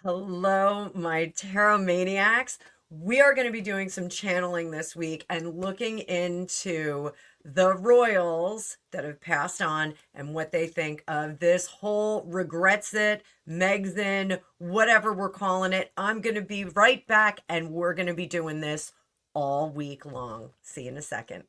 Hello, my tarot maniacs. We are going to be doing some channeling this week and looking into the royals that have passed on and what they think of this whole regrets it, Megxit, whatever we're calling it. I'm going to be right back and we're going to be doing this all week long. See you in a second.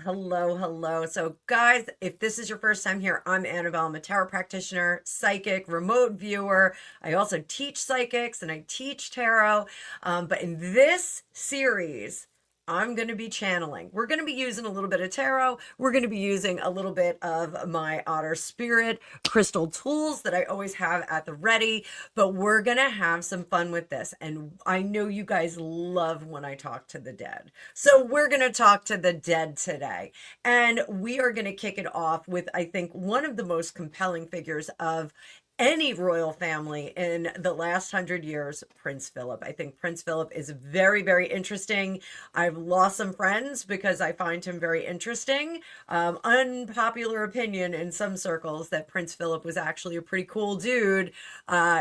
Hello, hello. So, guys, if this is your first time here, I'm Annabelle. I'm a tarot practitioner, psychic, remote viewer. I also teach psychics and I teach tarot. But in this series, I'm going to be channeling. We're going to be using a little bit of tarot. We're going to be using a little bit of my otter spirit crystal tools that I always have at the ready. But we're going to have some fun with this. And I know you guys love when I talk to the dead. So we're going to talk to the dead today. And we are going to kick it off with, I think, one of the most compelling figures of any royal family in the last 100 years, Prince Philip. I think Prince Philip is very, very interesting. I've lost some friends because I find him very interesting. Unpopular opinion in some circles that Prince Philip was actually a pretty cool dude.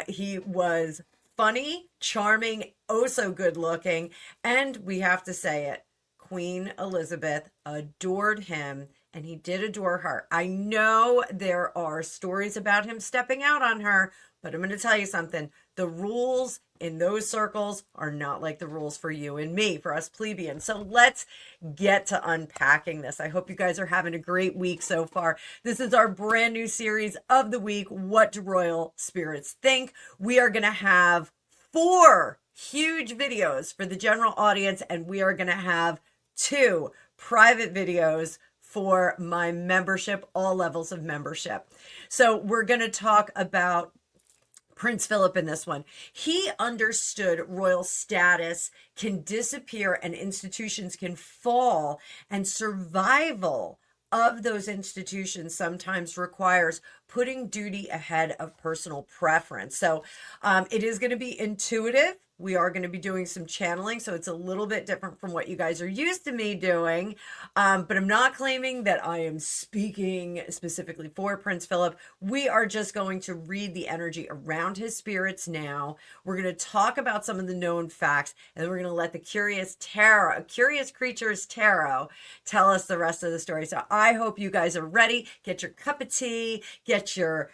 He was funny, charming, oh so good looking, and we have to say it, Queen Elizabeth adored him and he did adore her. I know there are stories about him stepping out on her, but I'm going to tell you something. The rules in those circles are not like the rules for you and me, for us plebeians. So let's get to unpacking this. I hope you guys are having a great week so far. This is our brand new series of the week. What do royal spirits think? We are going to have 4 huge videos for the general audience, and we are going to have 2 private videos for my membership, all levels of membership. So we're going to talk about Prince Philip in this one. He understood royal status can disappear and institutions can fall, and survival of those institutions sometimes requires putting duty ahead of personal preference. So it is going to be intuitive. We are going to be doing some channeling, so it's a little bit different from what you guys are used to me doing. But I'm not claiming that I am speaking specifically for Prince Philip. We are just going to read the energy around his spirits now. We're going to talk about some of the known facts, and then we're going to let the curious creatures tarot, tell us the rest of the story. So I hope you guys are ready. Get your cup of tea, get your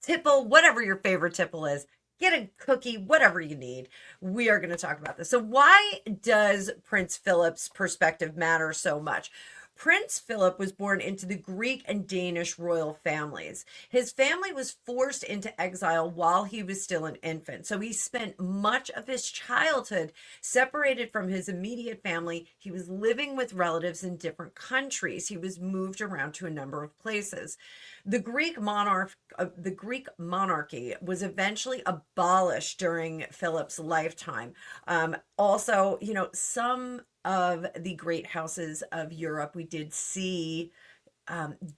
tipple, whatever your favorite tipple is. Get a cookie, whatever you need. We are going to talk about this. So, why does Prince Philip's perspective matter so much? Prince Philip was born into the Greek and Danish royal families. His family was forced into exile while he was still an infant. So he spent much of his childhood separated from his immediate family. He was living with relatives in different countries. He was moved around to a number of places. The Greek monarchy was eventually abolished during Philip's lifetime. Also, some of the great houses of Europe we did see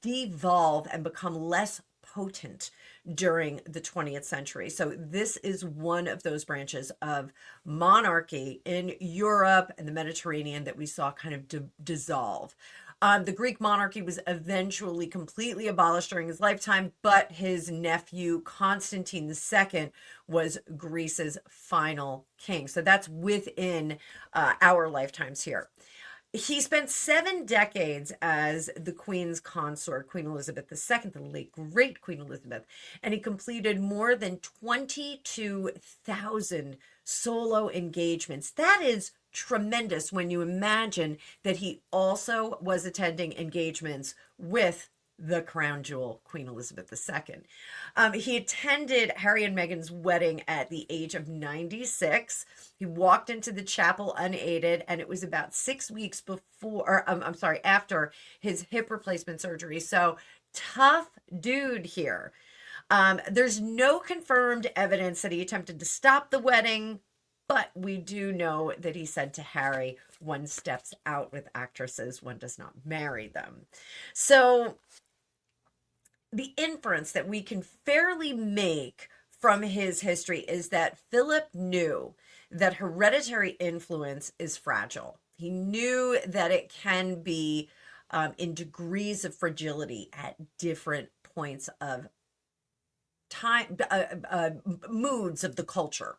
devolve and become less potent during the 20th century. So this is one of those branches of monarchy in Europe and the Mediterranean that we saw kind of dissolve. The Greek monarchy was eventually completely abolished during his lifetime, but his nephew Constantine II was Greece's final king. So that's within our lifetimes here. He spent 7 decades as the Queen's consort, Queen Elizabeth II, the late great Queen Elizabeth, and he completed more than 22,000 solo engagements. That is tremendous when you imagine that he also was attending engagements with the crown jewel, Queen Elizabeth II. He attended Harry and Meghan's wedding at the age of 96. He walked into the chapel unaided, and it was about 6 weeks after his hip replacement surgery. So tough dude here. There's no confirmed evidence that he attempted to stop the wedding, But we do know that he said to Harry, one steps out with actresses, one does not marry them. So the inference that we can fairly make from his history is that Philip knew that hereditary influence is fragile. He knew that it can be in degrees of fragility at different points of time, moods of the culture.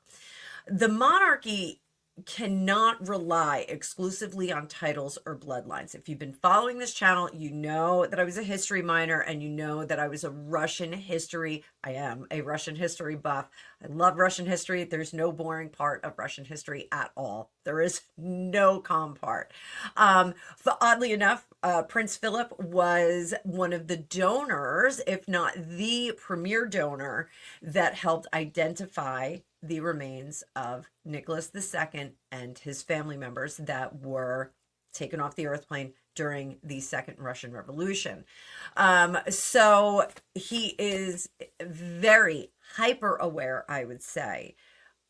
The monarchy cannot rely exclusively on titles or bloodlines. If you've been following this channel, you know that I was a history minor, and you know that I was a Russian history. I am a Russian history buff. I love Russian history. There's no boring part of Russian history at all. There is no calm part. But oddly enough, Prince Philip was one of the donors, if not the premier donor, that helped identify the remains of Nicholas II and his family members that were taken off the earth plane during the Second Russian Revolution. So he is very hyper aware, I would say,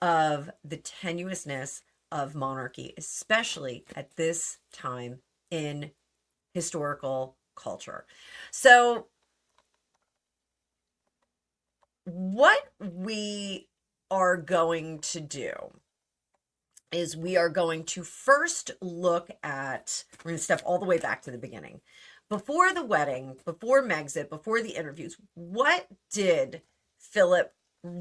of the tenuousness of monarchy, especially at this time in historical culture. So what we are going to do is we are going to first look at, we're going to step all the way back to the beginning. Before the wedding, before Megxit, before the interviews, what did Philip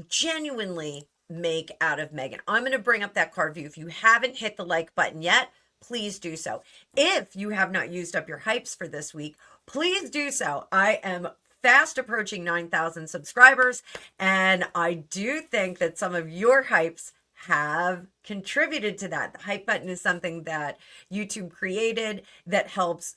genuinely make out of Meghan? I'm going to bring up that card view. If you haven't hit the like button yet, please do so. If you have not used up your hypes for this week, please do so. I am fast approaching 9,000 subscribers, and I do think that some of your hypes have contributed to that. The hype button is something that YouTube created that helps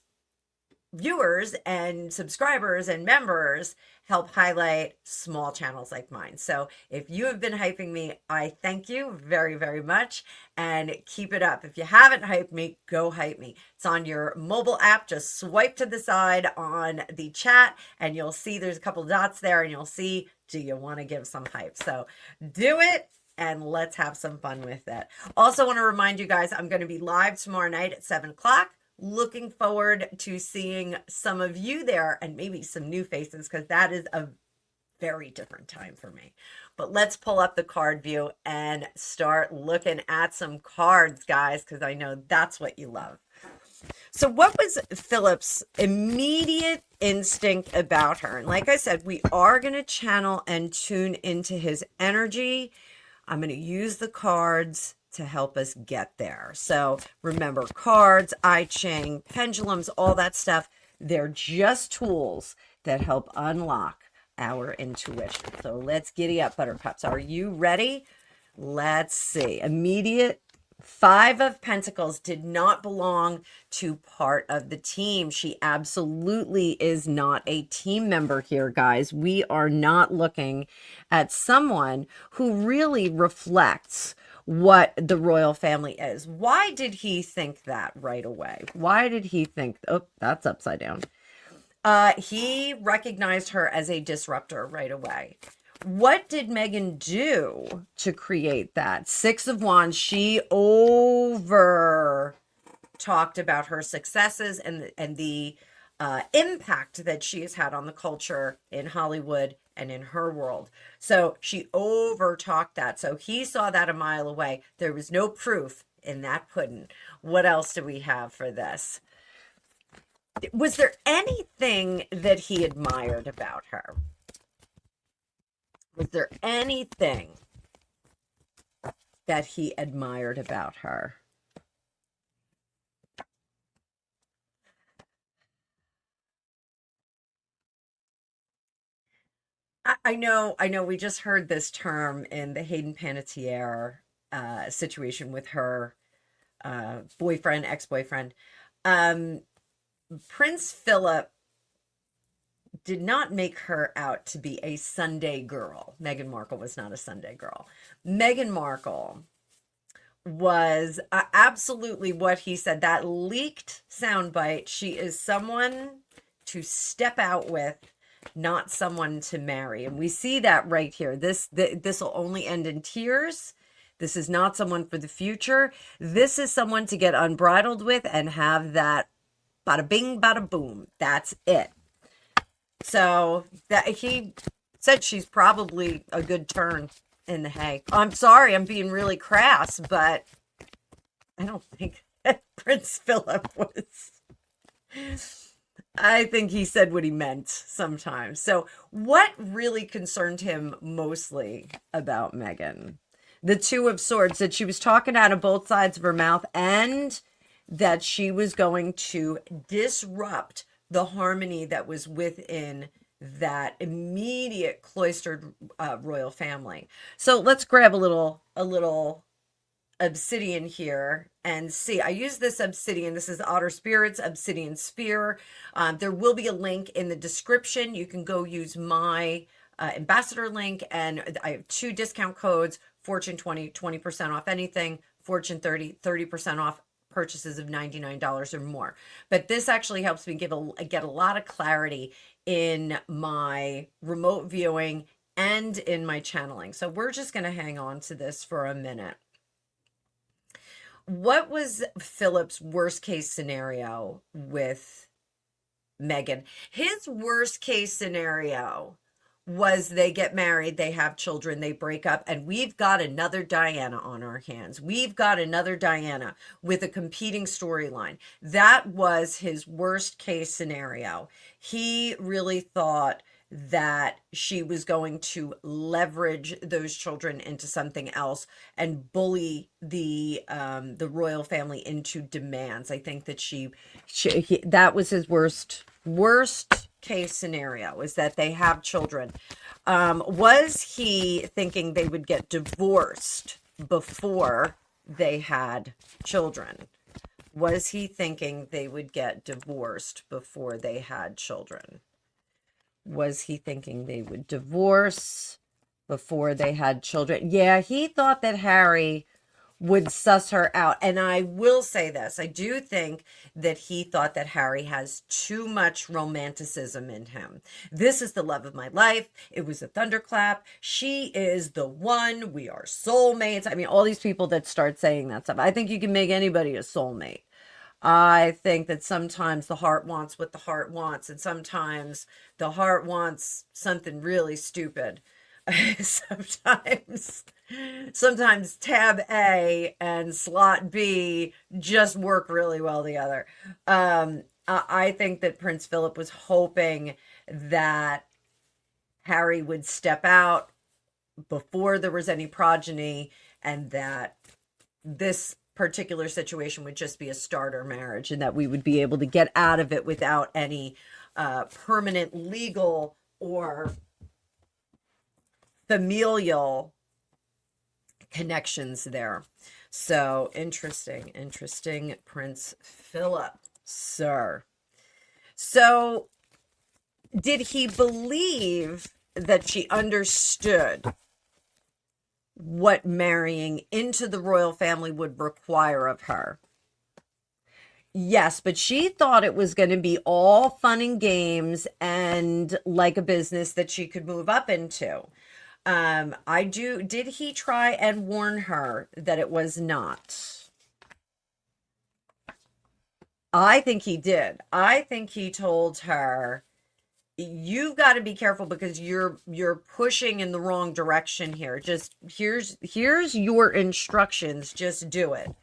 viewers and subscribers and members help highlight small channels like mine. So if you have been hyping me, I thank you very, very much, and keep it up. If you haven't hyped me, go hype me. It's on your mobile app. Just swipe to the side on the chat and you'll see there's a couple dots there, and you'll see, do you want to give some hype? So do it, and let's have some fun with it. Also want to remind you guys, I'm going to be live tomorrow night at 7 o'clock. Looking forward to seeing some of you there, and maybe some new faces, because that is a very different time for me. But let's pull up the card view and start looking at some cards, guys, because I know that's what you love. So what was Philip's immediate instinct about her? And like I said, we are going to channel and tune into his energy. I'm going to use the cards to help us get there. So remember, cards, I Ching, pendulums, all that stuff, they're just tools that help unlock our intuition. So let's giddy up, buttercups. Are you ready? Let's see. Immediate 5 of Pentacles did not belong to part of the team. She absolutely is not a team member here, guys. We are not looking at someone who really reflects what the royal family is. Why did he think that right away? Why did he think, oh, that's upside down. He recognized her as a disruptor right away. What did Meghan do to create that? 6 of Wands, she over talked about her successes and the impact that she has had on the culture in Hollywood and in her world. So she over talked that. So he saw that a mile away. There was no proof in that pudding. What else do we have for this? Was there anything that he admired about her? Was there anything that he admired about her? I know we just heard this term in the Hayden Panettiere situation with her boyfriend, ex-boyfriend. Prince Philip did not make her out to be a Sunday girl. Meghan Markle was not a Sunday girl. Meghan Markle was absolutely what he said. That leaked soundbite. She is someone to step out with, not someone to marry. And we see that right here. This will only end in tears. This is not someone for the future. This is someone to get unbridled with and have that bada bing, bada boom. That's it. So that he said she's probably a good turn in the hay. I'm sorry, I'm being really crass, but I don't think that Prince Philip was. I think he said what he meant sometimes. So, what really concerned him mostly about Meghan? The Two of Swords, that she was talking out of both sides of her mouth and that she was going to disrupt the harmony that was within that immediate cloistered royal family. So let's grab a little obsidian here and see. I use this obsidian. This is Otter Spirit's obsidian sphere. There will be a link in the description. You can go use my ambassador link, and I have 2 discount codes: Fortune 20, 20% off anything; Fortune 30, 30% off purchases of $99 or more. But this actually helps me get a lot of clarity in my remote viewing and in my channeling. So we're just going to hang on to this for a minute. What was Philip's worst case scenario with Meghan? His worst case scenario was they get married, they have children, they break up, and we've got another Diana on our hands. We've got another Diana with a competing storyline. That was his worst case scenario. He really thought that she was going to leverage those children into something else and bully the royal family into demands. I think that that was his worst case scenario, is that they have children. Was he thinking they would get divorced before they had children? Was he thinking they would get divorced before they had children? Was he thinking they would divorce before they had children? Yeah, he thought that Harry would suss her out. And I will say this, I do think that he thought that Harry has too much romanticism in him. This is the love of my life. It was a thunderclap. She is the one. We are soulmates. I mean, all these people that start saying that stuff. I think you can make anybody a soulmate. I think that sometimes the heart wants what the heart wants, and sometimes the heart wants something really stupid. sometimes tab A and slot B just work really well together. I think that Prince Philip was hoping that Harry would step out before there was any progeny, and that this particular situation would just be a starter marriage, and that we would be able to get out of it without any permanent legal or familial connections there. So interesting, Prince Philip, sir. So did he believe that she understood what marrying into the royal family would require of her? Yes, but she thought it was going to be all fun and games and like a business that she could move up into. Did he try and warn her that it was not? I think he did. I think he told her, you've got to be careful because you're pushing in the wrong direction here. Just here's your instructions. Just do it.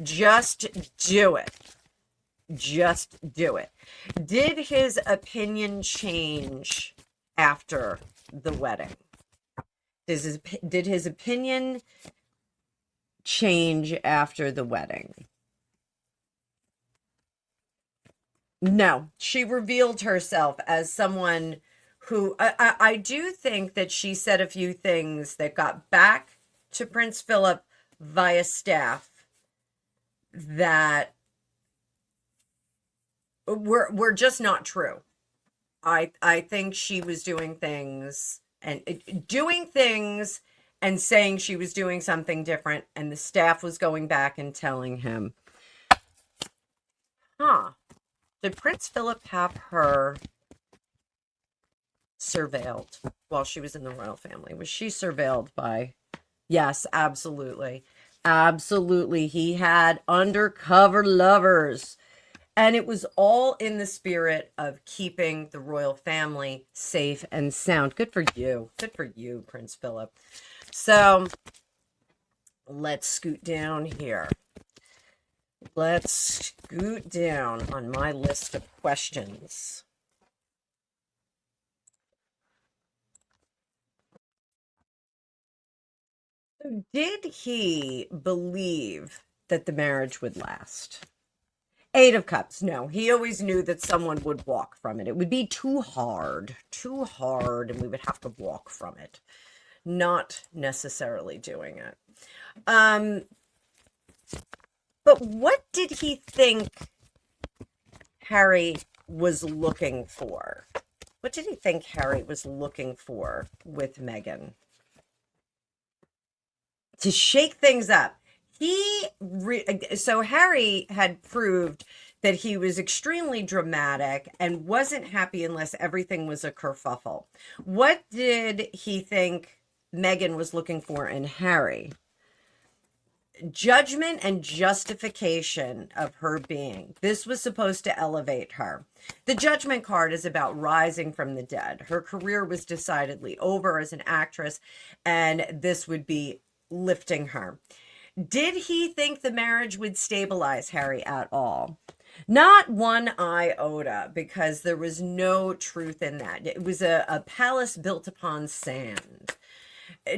Just do it. Just do it. Did his opinion change after the wedding? Did his opinion change after the wedding? No, she revealed herself as someone who I do think that she said a few things that got back to Prince Philip via staff that were just not true. I think she was doing things and saying she was doing something different, and the staff was going back and telling him, did Prince Philip have her surveilled while she was in the royal family? Was she surveilled by Yes, absolutely. Absolutely. He had undercover lovers. And it was all in the spirit of keeping the royal family safe and sound. Good for you. Good for you, Prince Philip. So let's scoot down here. Let's scoot down on my list of questions. So did he believe that the marriage would last? Eight of Cups. No, he always knew that someone would walk from it. It would be too hard, and we would have to walk from it, not necessarily doing it. Um, but what did he think Harry was looking for? What did he think Harry was looking for with Meghan? To shake things up. So Harry had proved that he was extremely dramatic and wasn't happy unless everything was a kerfuffle. What did he think Meghan was looking for in Harry? Judgment and justification of her being. This was supposed to elevate her. The judgment card is about rising from the dead. Her career was decidedly over as an actress, and this would be lifting her. Did he think the marriage would stabilize Harry at all? Not one iota, because there was no truth in that. It was a palace built upon sand.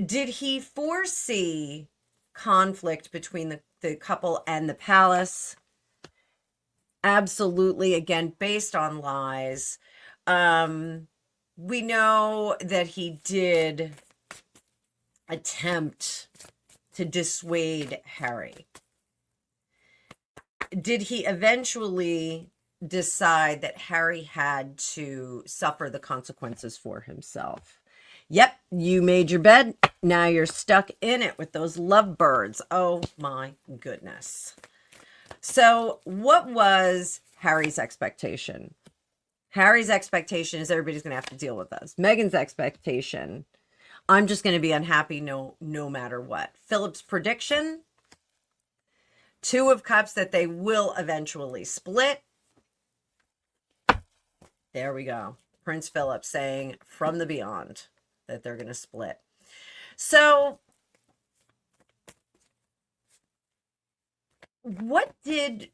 Did he foresee conflict between the couple and the palace? Absolutely. Again, based on lies. We know that he did attempt to dissuade Harry. Did he eventually decide that Harry had to suffer the consequences for himself? Yep, you made your bed. Now you're stuck in it with those lovebirds. Oh my goodness. So, what was Harry's expectation? Harry's expectation is everybody's going to have to deal with us. Meghan's expectation, I'm just going to be unhappy no matter what. Philip's prediction, Two of Cups, that they will eventually split. There we go. Prince Philip saying from the beyond that they're going to split. So, what did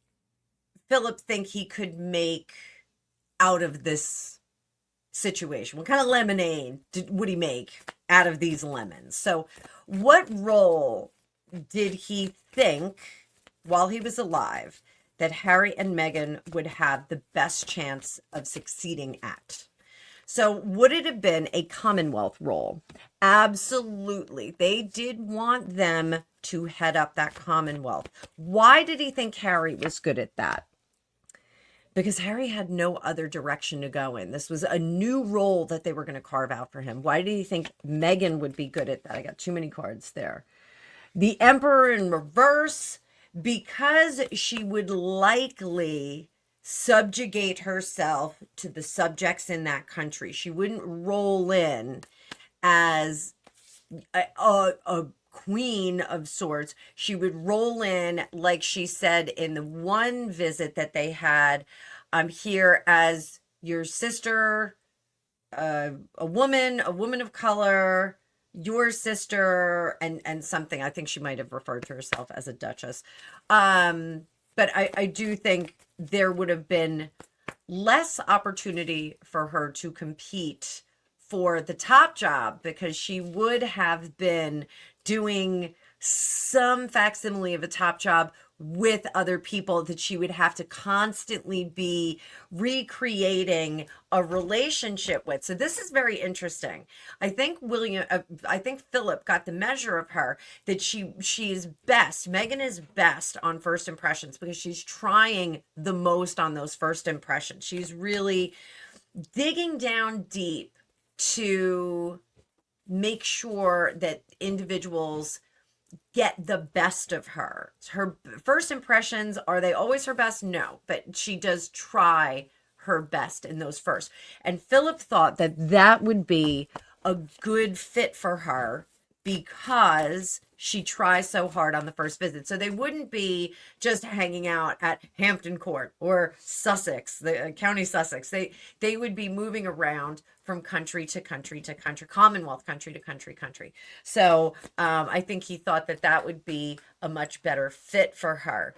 Philip think he could make out of this situation? What kind of lemonade would he make out of these lemons? So, what role did he think while he was alive that Harry and Meghan would have the best chance of succeeding at? So, would it have been a Commonwealth role? Absolutely. They did want them to head up that Commonwealth. Why did he think Harry was good at that? Because Harry had no other direction to go in. This was a new role that they were going to carve out for him. Why did he think Meghan would be good at that? I got too many cards there. The Emperor in reverse, because she would likely subjugate herself to the subjects in that country. She wouldn't roll in as a queen of sorts. She would roll in, like she said in the one visit that they had, here as your sister, a woman of color, your sister, and something. I think she might have referred to herself as a duchess. But I do think there would have been less opportunity for her to compete for the top job, because she would have been doing some facsimile of a top job with other people that she would have to constantly be recreating a relationship with. So this is very interesting. I think Philip got the measure of her, that she is best. Meghan is best on first impressions because she's trying the most on those first impressions. She's really digging down deep to make sure that individuals get the best of her. Her first impressions, are they always her best? No, but she does try her best in those first. And Philip thought that that would be a good fit for her because she tries so hard on the first visit. So they wouldn't be just hanging out at Hampton Court or Sussex, the county Sussex. They would be moving around from country to country to country, Commonwealth country to country. So I think he thought that that would be a much better fit for her.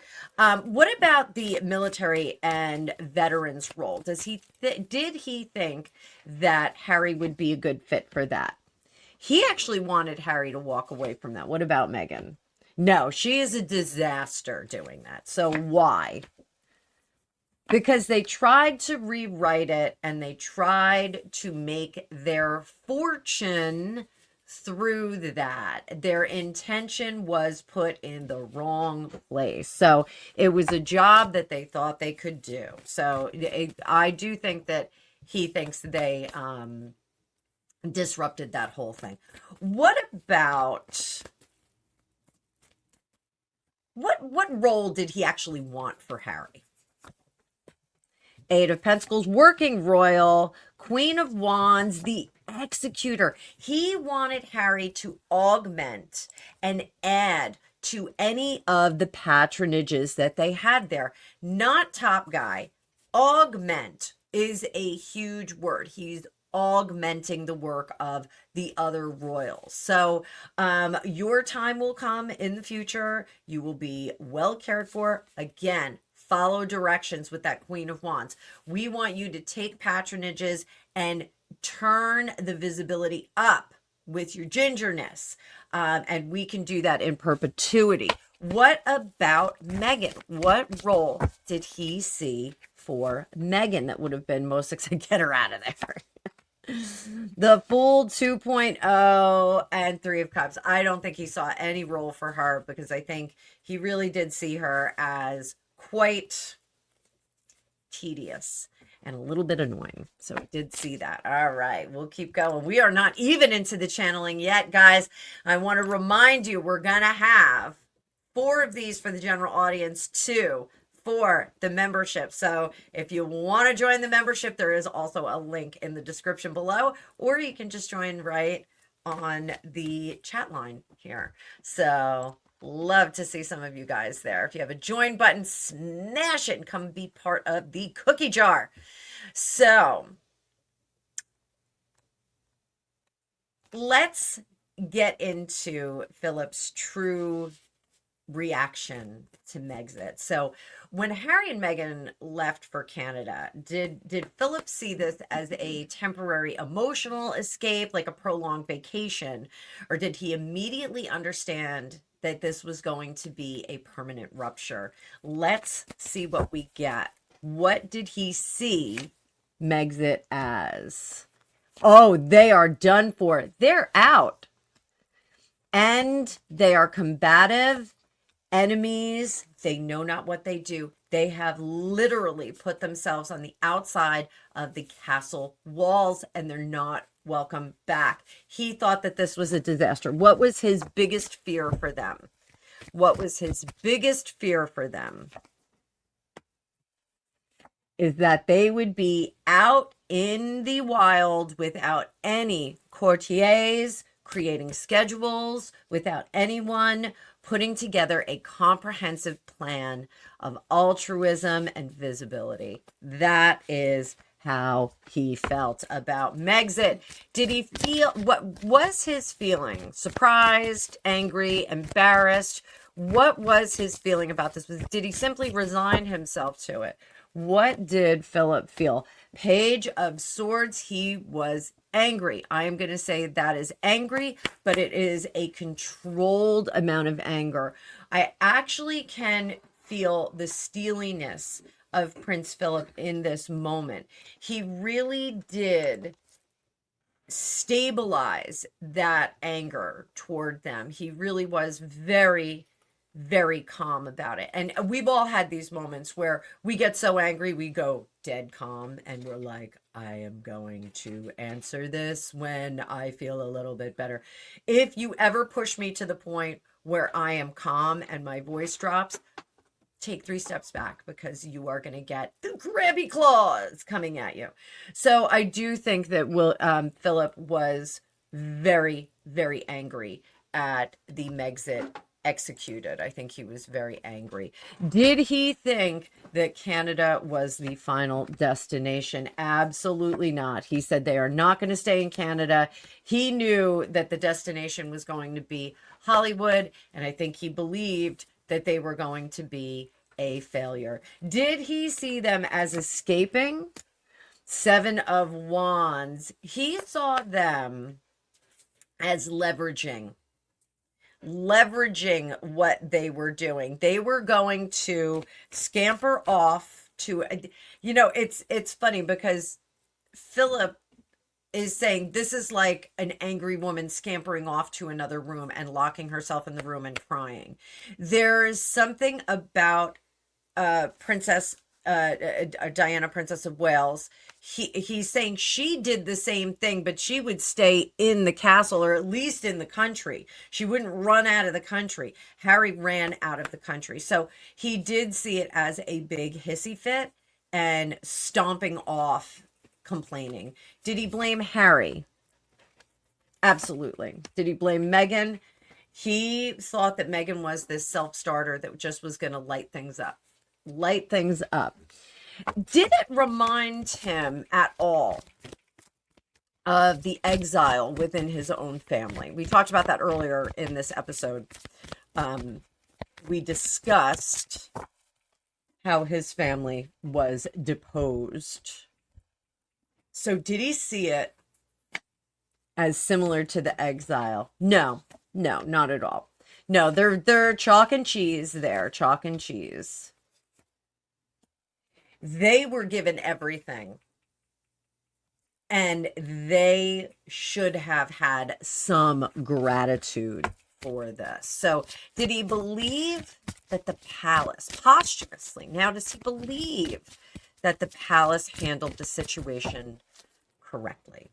What about the military and veterans role? Did he think that Harry would be a good fit for that? He actually wanted Harry to walk away from that. What about Meghan? No, she is a disaster doing that. So why? Because they tried to rewrite it and they tried to make their fortune through that. Their intention was put in the wrong place. So it was a job that they thought they could do. So I do think that he thinks they disrupted that whole thing. What about what role did he actually want for Harry? Eight of Pentacles, working royal, Queen of Wands, the executor. He wanted Harry to augment and add to any of the patronages that they had there. Not top guy. Augment is a huge word. He's augmenting the work of the other royals. So your time will come in the future. You will be well cared for. Again, follow directions with that Queen of Wands. We want you to take patronages and turn the visibility up with your gingerness. And we can do that in perpetuity. What about Meghan? What role did he see for Meghan that would have been most successful? Get her out of there. The Fool 2.0 and Three of Cups. I don't think he saw any role for her because I think he really did see her as quite tedious and a little bit annoying. So I did see that. All right, we'll keep going. We are not even into the channeling yet, guys. I want to remind you, we're going to have 4 of these for the general audience, 2 for the membership. So if you want to join the membership, there is also a link in the description below, or you can just join right on the chat line here. So love to see some of you guys there. If you have a join button, smash it and come be part of the cookie jar. So let's get into Philip's true reaction to Megxit. So when Harry and Meghan left for Canada, did Philip see this as a temporary emotional escape, like a prolonged vacation, or did he immediately understand that this was going to be a permanent rupture? Let's see what we get. What did he see Megxit as? Oh, they are done for. They're out. And they are combative. Enemies, they know not what they do. They have literally put themselves on the outside of the castle walls and they're not welcome back. He thought that this was a disaster. What was his biggest fear for them? What was his biggest fear for them? Is that they would be out in the wild without any courtiers, creating schedules, without anyone putting together a comprehensive plan of altruism and visibility. That is how he felt about Megxit. Did he feel, what was his feeling? Surprised, angry, embarrassed? What was his feeling about this? Did he simply resign himself to it? What did Philip feel? Page of Swords, he was angry. I am going to say that is angry, but it is a controlled amount of anger. I actually can feel the steeliness of Prince Philip in this moment. He really did stabilize that anger toward them. He really was very, very calm about it. And we've all had these moments where we get so angry, we go dead calm and we're like, I am going to answer this when I feel a little bit better. If you ever push me to the point where I am calm and my voice drops, take 3 steps back because you are going to get the grabby claws coming at you. So I do think that Philip was very, very angry at the Megxit executed. I think he was very angry. Did he think that Canada was the final destination? Absolutely not. He said they are not going to stay in Canada. He knew that the destination was going to be Hollywood, and I think he believed that they were going to be a failure. Did he see them as escaping? Seven of Wands. He saw them as leveraging what they were doing. They were going to scamper off to, it's funny because Philip is saying this is like an angry woman scampering off to another room and locking herself in the room and crying. There's something about Princess Diana, Princess of Wales. He's saying she did the same thing, but she would stay in the castle, or at least in the country. She wouldn't run out of the country. Harry ran out of the country. So he did see it as a big hissy fit and stomping off, complaining. Did he blame Harry? Absolutely. Did he blame Meghan? He thought that Meghan was this self-starter that just was going to light things up. Did it remind him at all of the exile within his own family? We talked about that earlier in this episode. We discussed how his family was deposed. So did he see it as similar to the exile? No, not at all. No, they're chalk and cheese there, chalk and cheese. They were given everything, and they should have had some gratitude for this. So did he believe that the palace, posthumously, now does he believe that the palace handled the situation correctly?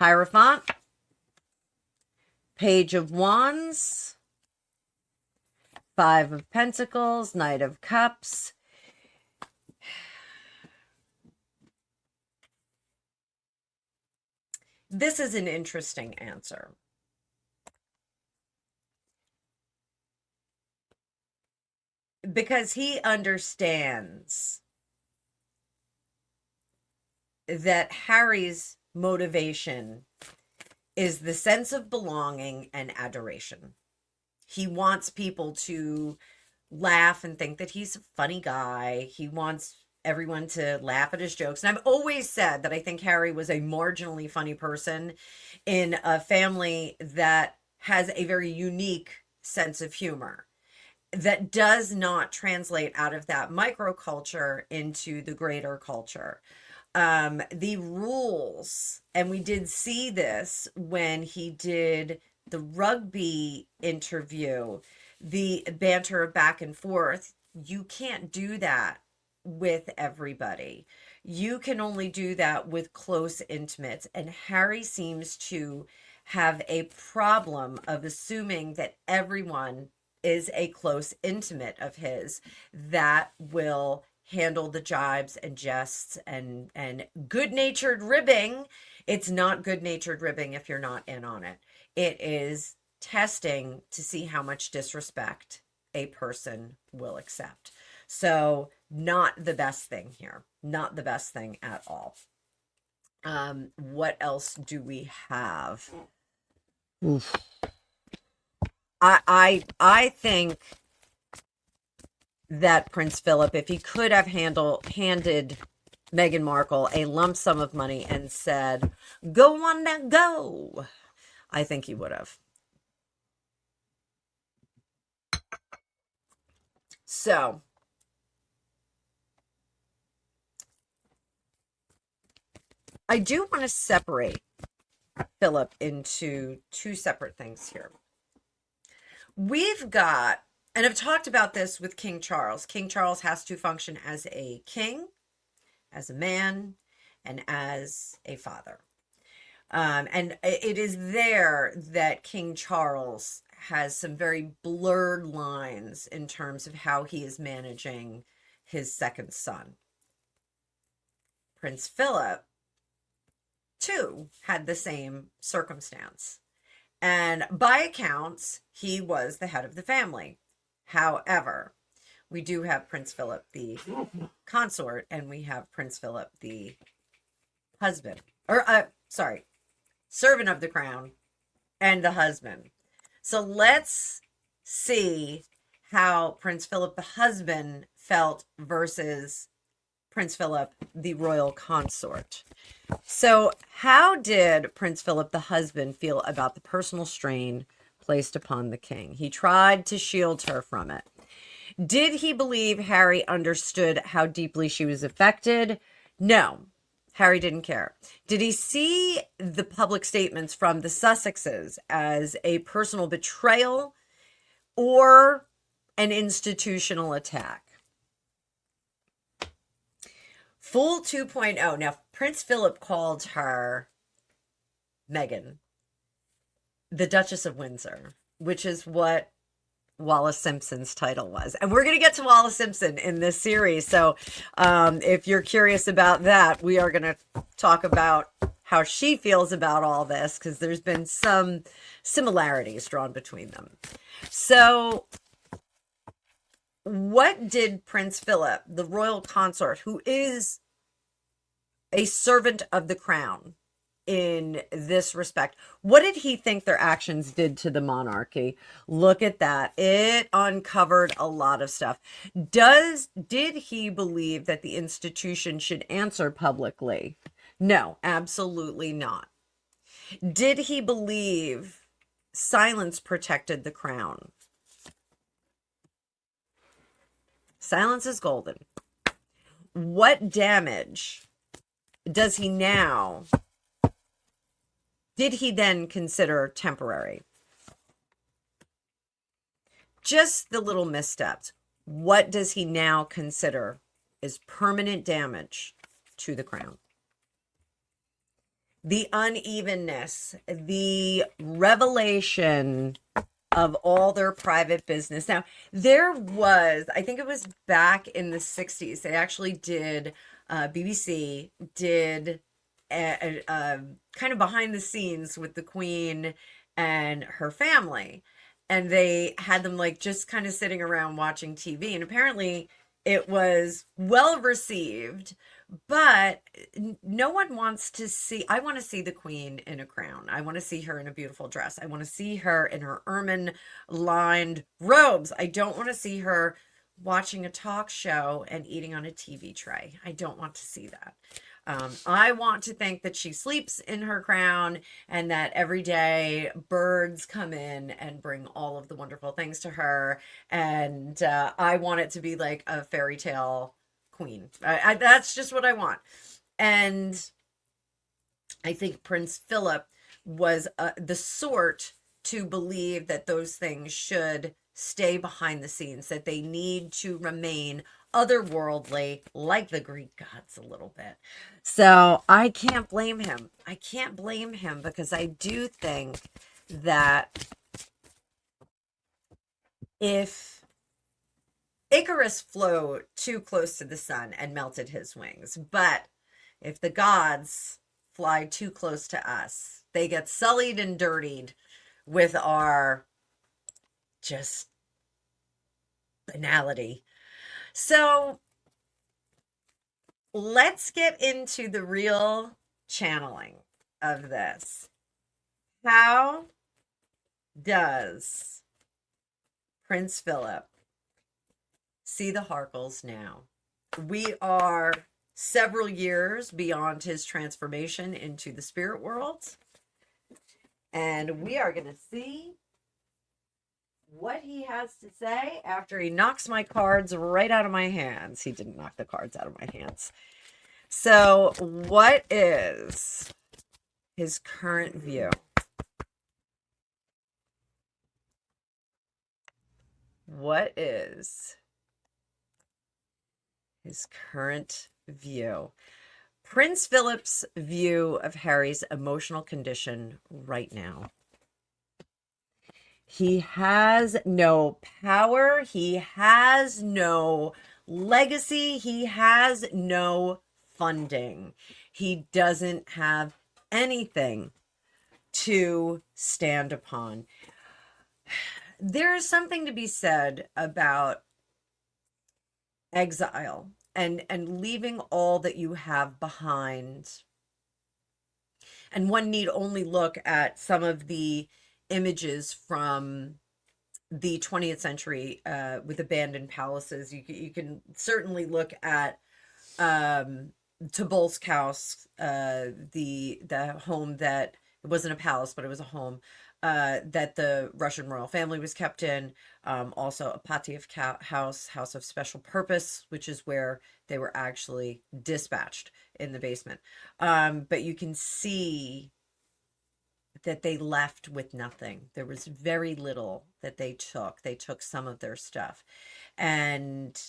Hierophant, Page of Wands, Five of Pentacles, Knight of Cups. This is an interesting answer. Because he understands that Harry's motivation is the sense of belonging and adoration. He wants people to laugh and think that he's a funny guy. He wants everyone to laugh at his jokes. And I've always said that I think Harry was a marginally funny person in a family that has a very unique sense of humor that does not translate out of that microculture into the greater culture. The rules, and we did see this when he did the rugby interview, the banter back and forth. You can't do that with everybody. You can only do that with close intimates. And Harry seems to have a problem of assuming that everyone is a close intimate of his that will handle the jibes and jests and good-natured ribbing. It's not good-natured ribbing if you're not in on it. It is testing to see how much disrespect a person will accept. So not the best thing here. Not the best thing at all. What else do we have? Oof. I think that Prince Philip, if he could have handed Meghan Markle a lump sum of money and said, "Go on now, go," I think he would have. So I do want to separate Philip into two separate things here. We've got, and I've talked about this with King Charles. King Charles has to function as a king, as a man, and as a father. And it is there that King Charles has some very blurred lines in terms of how he is managing his second son. Prince Philip, too, had the same circumstance. And by accounts, he was the head of the family. However, we do have Prince Philip, the consort, and we have Prince Philip, the husband, or sorry, servant of the crown, and the husband. So let's see how Prince Philip, the husband, felt versus Prince Philip, the royal consort. So, how did Prince Philip, the husband, feel about the personal strain placed upon the king? He tried to shield her from it. Did he believe Harry understood how deeply she was affected? No. Harry didn't care. Did he see the public statements from the Sussexes as a personal betrayal or an institutional attack? Fool 2.0. Now, Prince Philip called her Meghan, the Duchess of Windsor, which is what Wallace Simpson's title was. And we're going to get to Wallace Simpson in this series. So if you're curious about that, we are going to talk about how she feels about all this, because there's been some similarities drawn between them. So what did Prince Philip, the royal consort, who is a servant of the crown in this respect, what did he think their actions did to the monarchy? Look at that. It uncovered a lot of stuff. Did he believe that the institution should answer publicly? No, absolutely not. Did he believe silence protected the crown? Silence is golden. What damage does he now? Did he then consider temporary? Just the little missteps. What does he now consider is permanent damage to the crown? The unevenness, the revelation of all their private business. Now, there was, I think it was back in the 60s, they actually did, BBC did kind of behind the scenes with the Queen and her family. And they had them like just kind of sitting around watching TV. And apparently it was well received, but no one wants to see. I want to see the Queen in a crown. I want to see her in a beautiful dress. I want to see her in her ermine lined robes. I don't want to see her watching a talk show and eating on a TV tray. I don't want to see that. I want to think that she sleeps in her crown and that every day birds come in and bring all of the wonderful things to her. And I want it to be like a fairy tale queen. That's just what I want. And I think Prince Philip was the sort to believe that those things should stay behind the scenes, that they need to remain otherworldly, like the Greek gods a little bit. So I can't blame him. I can't blame him, because I do think that if Icarus flew too close to the sun and melted his wings, but if the gods fly too close to us, they get sullied and dirtied with our just banality. So let's get into the real channeling of this. How does Prince Philip see the Harkles now? We are several years beyond his transformation into the spirit world, and we are going to see what he has to say after he knocks my cards right out of my hands. He didn't knock the cards out of my hands. So, what is his current view? What is his current view? Prince Philip's view of Harry's emotional condition right now. He has no power. He has no legacy. He has no funding. He doesn't have anything to stand upon. There is something to be said about exile and leaving all that you have behind. And one need only look at some of the images from the 20th century with abandoned palaces. You can certainly look at Tobolsk house, the home that it wasn't a palace, but it was a home that the Russian royal family was kept in. Also, a Patiev house of special purpose, which is where they were actually dispatched in the basement. But you can see that they left with nothing. There was very little that they took. They took some of their stuff. And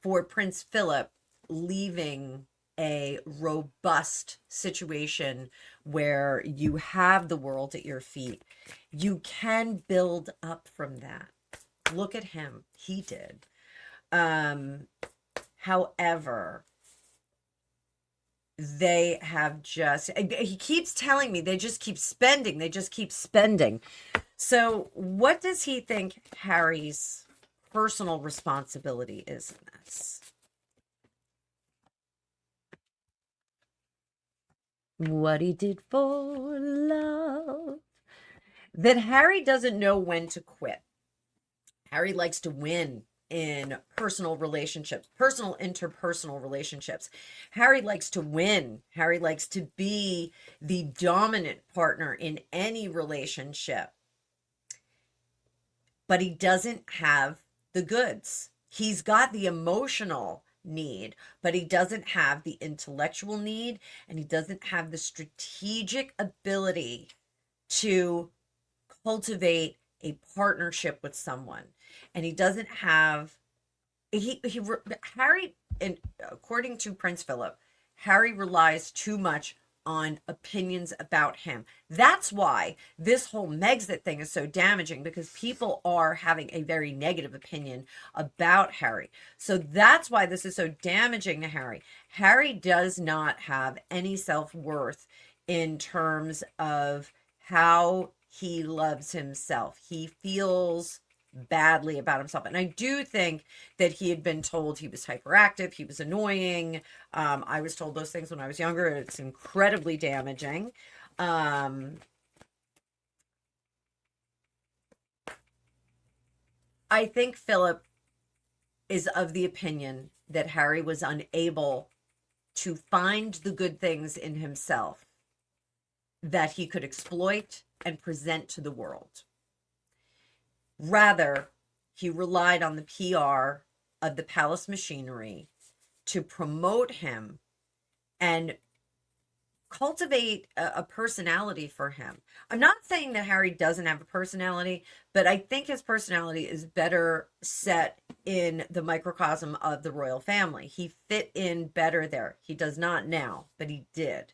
for Prince Philip, leaving a robust situation where you have the world at your feet, you can build up from that. Look at him. He did. However, they have just, he keeps telling me they just keep spending. They just keep spending. So what does he think Harry's personal responsibility is in this? What he did for love. That Harry doesn't know when to quit. Harry likes to win in personal relationships, personal interpersonal relationships. Harry likes to win. Harry likes to be the dominant partner in any relationship. But he doesn't have the goods. He's got the emotional need, but he doesn't have the intellectual need, and he doesn't have the strategic ability to cultivate a partnership with someone. And he doesn't have Harry, and according to Prince Philip, Harry relies too much on opinions about him. That's why this whole Megxit thing is so damaging, because people are having a very negative opinion about Harry. So that's why this is so damaging to Harry. Harry does not have any self-worth in terms of how he loves himself. He feels badly about himself. And I do think that he had been told he was hyperactive, he was annoying. I was told those things when I was younger. It's incredibly damaging. I think Philip is of the opinion that Harry was unable to find the good things in himself that he could exploit and present to the world. Rather, he relied on the PR of the palace machinery to promote him and cultivate a personality for him. I'm not saying that Harry doesn't have a personality, but I think his personality is better set in the microcosm of the royal family. He fit in better there. He does not now, but he did.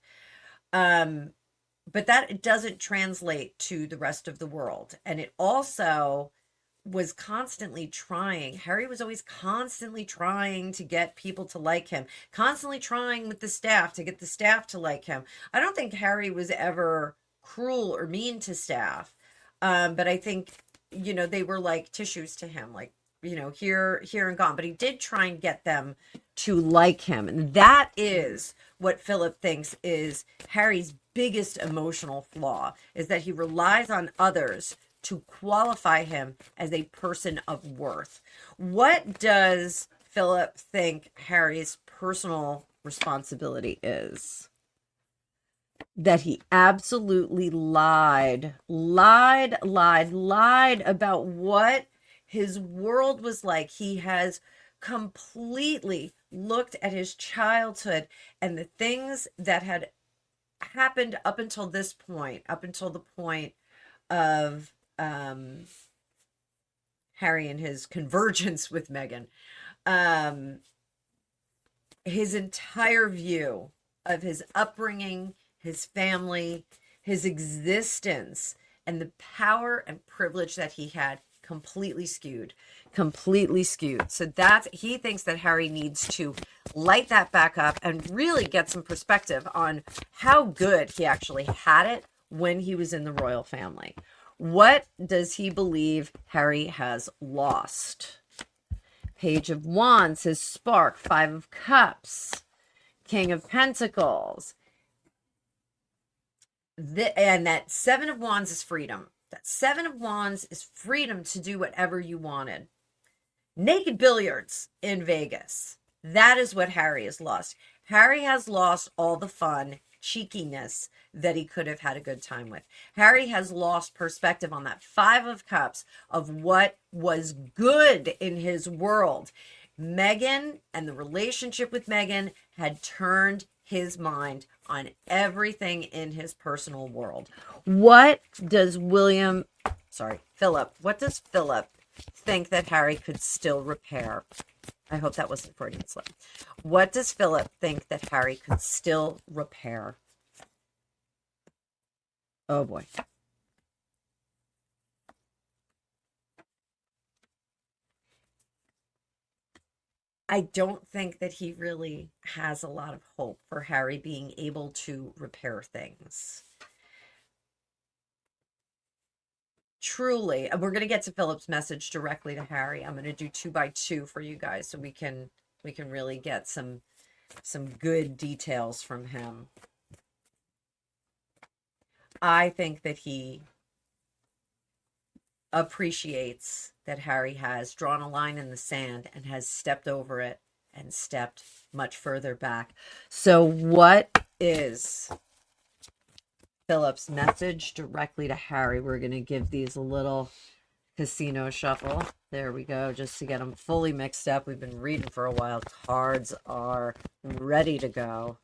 But that doesn't translate to the rest of the world. And it also was constantly trying. Harry was always constantly trying to get people to like him, constantly trying with the staff to get the staff to like him. I don't think Harry was ever cruel or mean to staff. But I think, they were like tissues to him, like, here and gone. But he did try and get them to like him. And that is what Philip thinks is Harry's biggest emotional flaw, is that he relies on others to qualify him as a person of worth. What does Philip think Harry's personal responsibility is? That he absolutely lied about what his world was like. He has completely looked at his childhood and the things that had happened up until this point, up until the point of Harry and his convergence with Meghan. His entire view of his upbringing, his family, his existence, and the power and privilege that he had completely skewed. So he thinks that Harry needs to light that back up and really get some perspective on how good he actually had it when he was in the royal family. What does he believe Harry has lost? Page of Wands, his spark. Five of Cups, King of Pentacles. And that Seven of Wands is freedom. That Seven of Wands is freedom to do whatever you wanted. Naked billiards in Vegas. That is what Harry has lost. Harry has lost all the fun, cheekiness that he could have had a good time with. Harry has lost perspective on that Five of Cups of what was good in his world. Meghan and the relationship with Meghan had turned his mind on everything in his personal world. What does Philip, what does Philip think that Harry could still repair? I hope that wasn't Freudian slip. What does Philip think that Harry could still repair? Oh boy. I don't think that he really has a lot of hope for Harry being able to repair things. Truly, and we're going to get to Philip's message directly to Harry. I'm going to do 2 by 2 for you guys so we can really get some good details from him. I think that he appreciates that Harry has drawn a line in the sand and has stepped over it and stepped much further back. So what is Philip's message directly to Harry? We're going to give these a little casino shuffle. There we go, just to get them fully mixed up. We've been reading for a while. Cards are ready to go.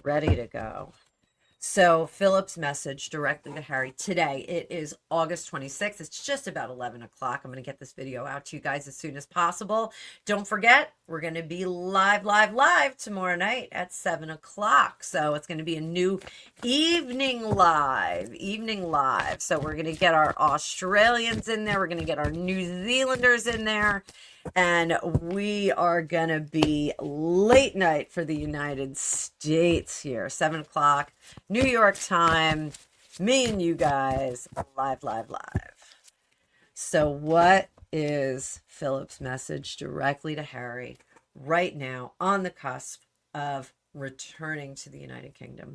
Ready to go. So Philip's message directly to Harry today. It is August 26th. It's just about 11 o'clock. I'm going to get this video out to you guys as soon as possible. Don't forget, we're going to be live tomorrow night at 7 o'clock. So it's going to be a new evening live. So we're going to get our Australians in there. We're going to get our New Zealanders in there. And we are going to be late night for the United States here. 7 o'clock, New York time. Me and you guys, live. So what is Philip's message directly to Harry right now on the cusp of returning to the United Kingdom?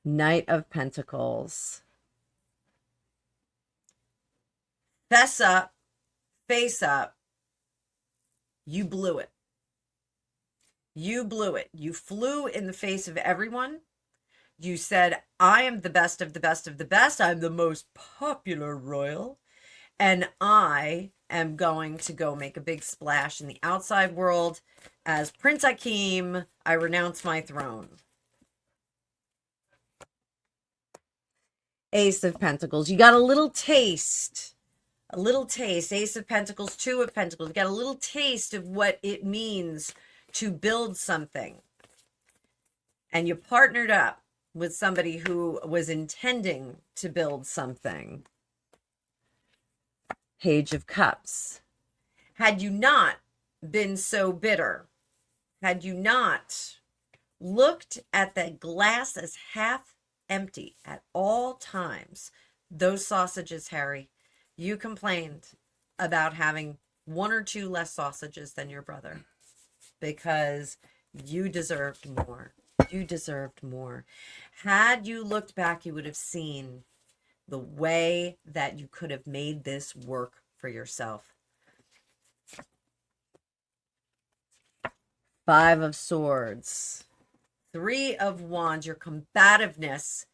Knight of Pentacles. Fess up, face up. You blew it. You blew it. You flew in the face of everyone. You said, I am the best of the best of the best. I'm the most popular royal. And I am going to go make a big splash in the outside world. As Prince Hakeem, I renounce my throne. Ace of Pentacles. You got a little taste. Ace of Pentacles, Two of Pentacles. You got a little taste of what it means to build something. And you partnered up with somebody who was intending to build something. Page of Cups. Had you not been so bitter, had you not looked at the glass as half empty at all times, those sausages, Harry, you complained about having 1 or 2 less sausages than your brother because you deserved more. You deserved more. Had you looked back, you would have seen the way that you could have made this work for yourself. 5 of Swords. 3 of Wands. Your combativeness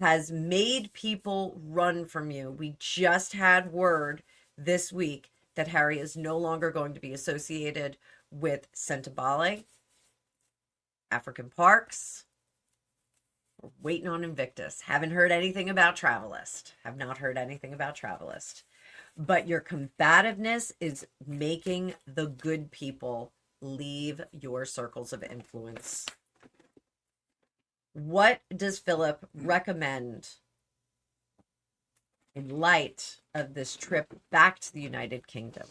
has made people run from you. We just had word this week that Harry is no longer going to be associated with Centibale, African Parks. We're waiting on Invictus. Haven't heard anything about Travelist. Have not heard anything about Travelist. But your combativeness is making the good people leave your circles of influence. What does Philip recommend in light of this trip back to the United Kingdom?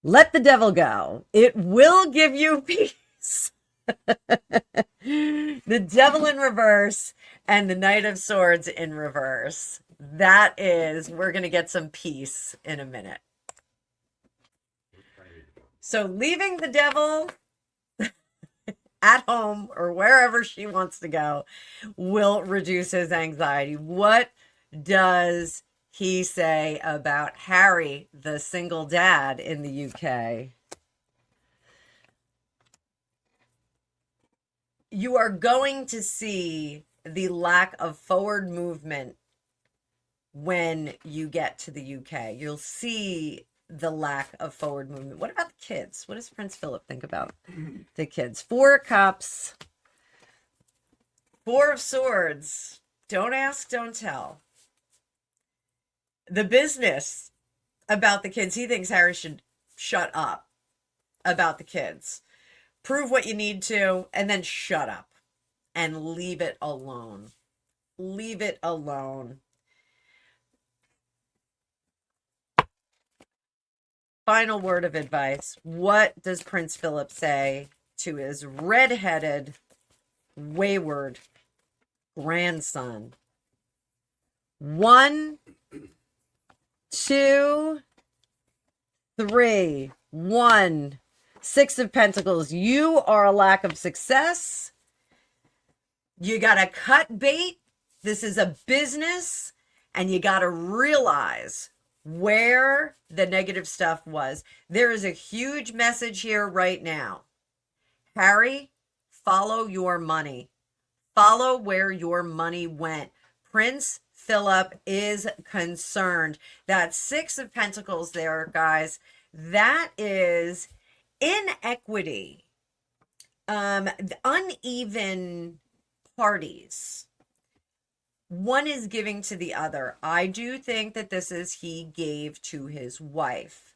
Let the devil go. It will give you peace. The Devil in reverse and the Knight of Swords in reverse. That is, we're going to get some peace in a minute. So leaving the devil at home or wherever she wants to go will reduce his anxiety. What does he say about Harry, the single dad in the UK? You are going to see the lack of forward movement when you get to the UK. You'll see the lack of forward movement. What about the kids? What does Prince Philip think about the kids? 4 of Cups, 4 of Swords. Don't ask, don't tell. The business about the kids. He thinks Harry should shut up about the kids. Prove what you need to, and then shut up and leave it alone. Leave it alone. Final word of advice. What does Prince Philip say to his red-headed, wayward grandson? 1, 2, 3. 1. 6 of Pentacles. You are a lack of success. You got to cut bait. This is a business, and you got to realize where the negative stuff was. There is a huge message here right now. Harry, follow your money. Follow where your money went. Prince Philip is concerned. That 6 of Pentacles there, guys, that is inequity, uneven parties. One is giving to the other. I do think that this is he gave to his wife.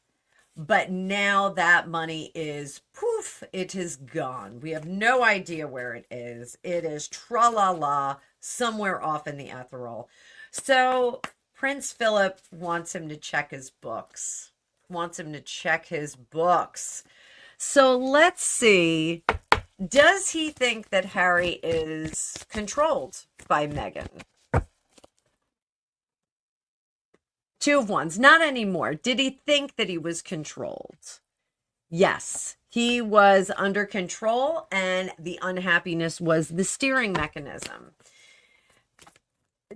But now that money is poof, it is gone. We have no idea where it is. It is tra-la-la somewhere off in the ethereal. So Prince Philip wants him to check his books. Wants him to check his books. So let's see. Does he think that Harry is controlled by Meghan? 2 of Wands, not anymore. Did he think that he was controlled? Yes, he was under control, and the unhappiness was the steering mechanism.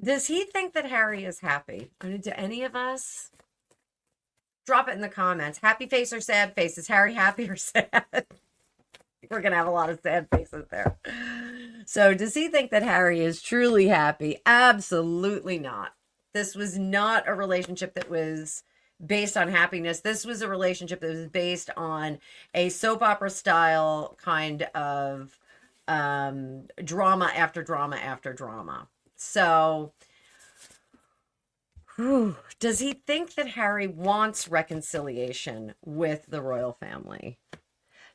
Does he think that Harry is happy? I mean, do any of us? Drop it in the comments. Happy face or sad face? Is Harry happy or sad? We're going to have a lot of sad faces there. So does he think that Harry is truly happy? Absolutely not. This was not a relationship that was based on happiness. This was a relationship that was based on a soap opera style kind of drama after drama after drama. So, does he think that Harry wants reconciliation with the royal family?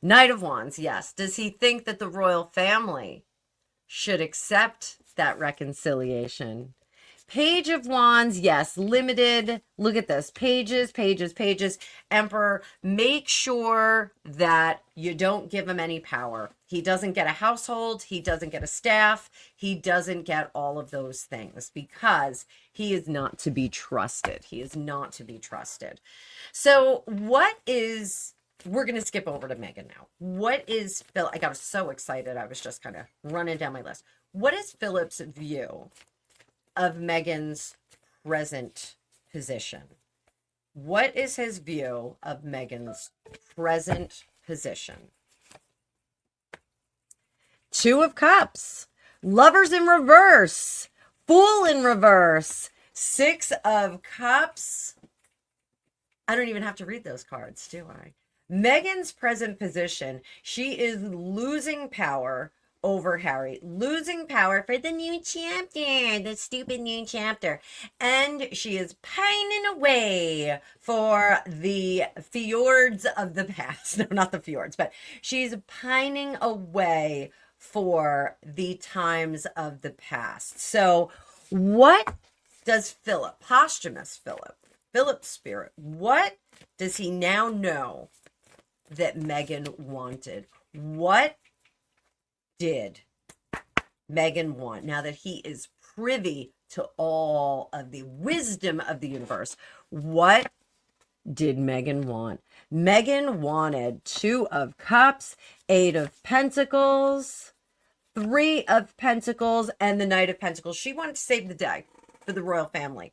Knight of Wands, yes. Does he think that the royal family should accept that reconciliation? Page of Wands, yes. Limited. Look at this. Pages, pages, pages. Emperor, make sure that you don't give him any power. He doesn't get a household. He doesn't get a staff. He doesn't get all of those things because he is not to be trusted. He is not to be trusted. So what is... We're going to skip over to Meghan now. What is Phil? I got so excited. I was just kind of running down my list. What is Philip's view of Meghan's present position? What is his view of Meghan's present position? 2 of Cups, Lovers in reverse, Fool in reverse, 6 of Cups. I don't even have to read those cards, do I? Meghan's present position, she is losing power over Harry, losing power for the new chapter, the stupid new chapter. And she is pining away for the fjords of the past. No, not the fjords, but she's pining away for the times of the past. So what does Philip, posthumous Philip, Philip's spirit, what does he now know that Meghan wanted? What did Meghan want? Now that he is privy to all of the wisdom of the universe, what did Meghan want? Meghan wanted 2 of Cups, 8 of Pentacles, 3 of Pentacles, and the Knight of Pentacles. She wanted to save the day for the royal family.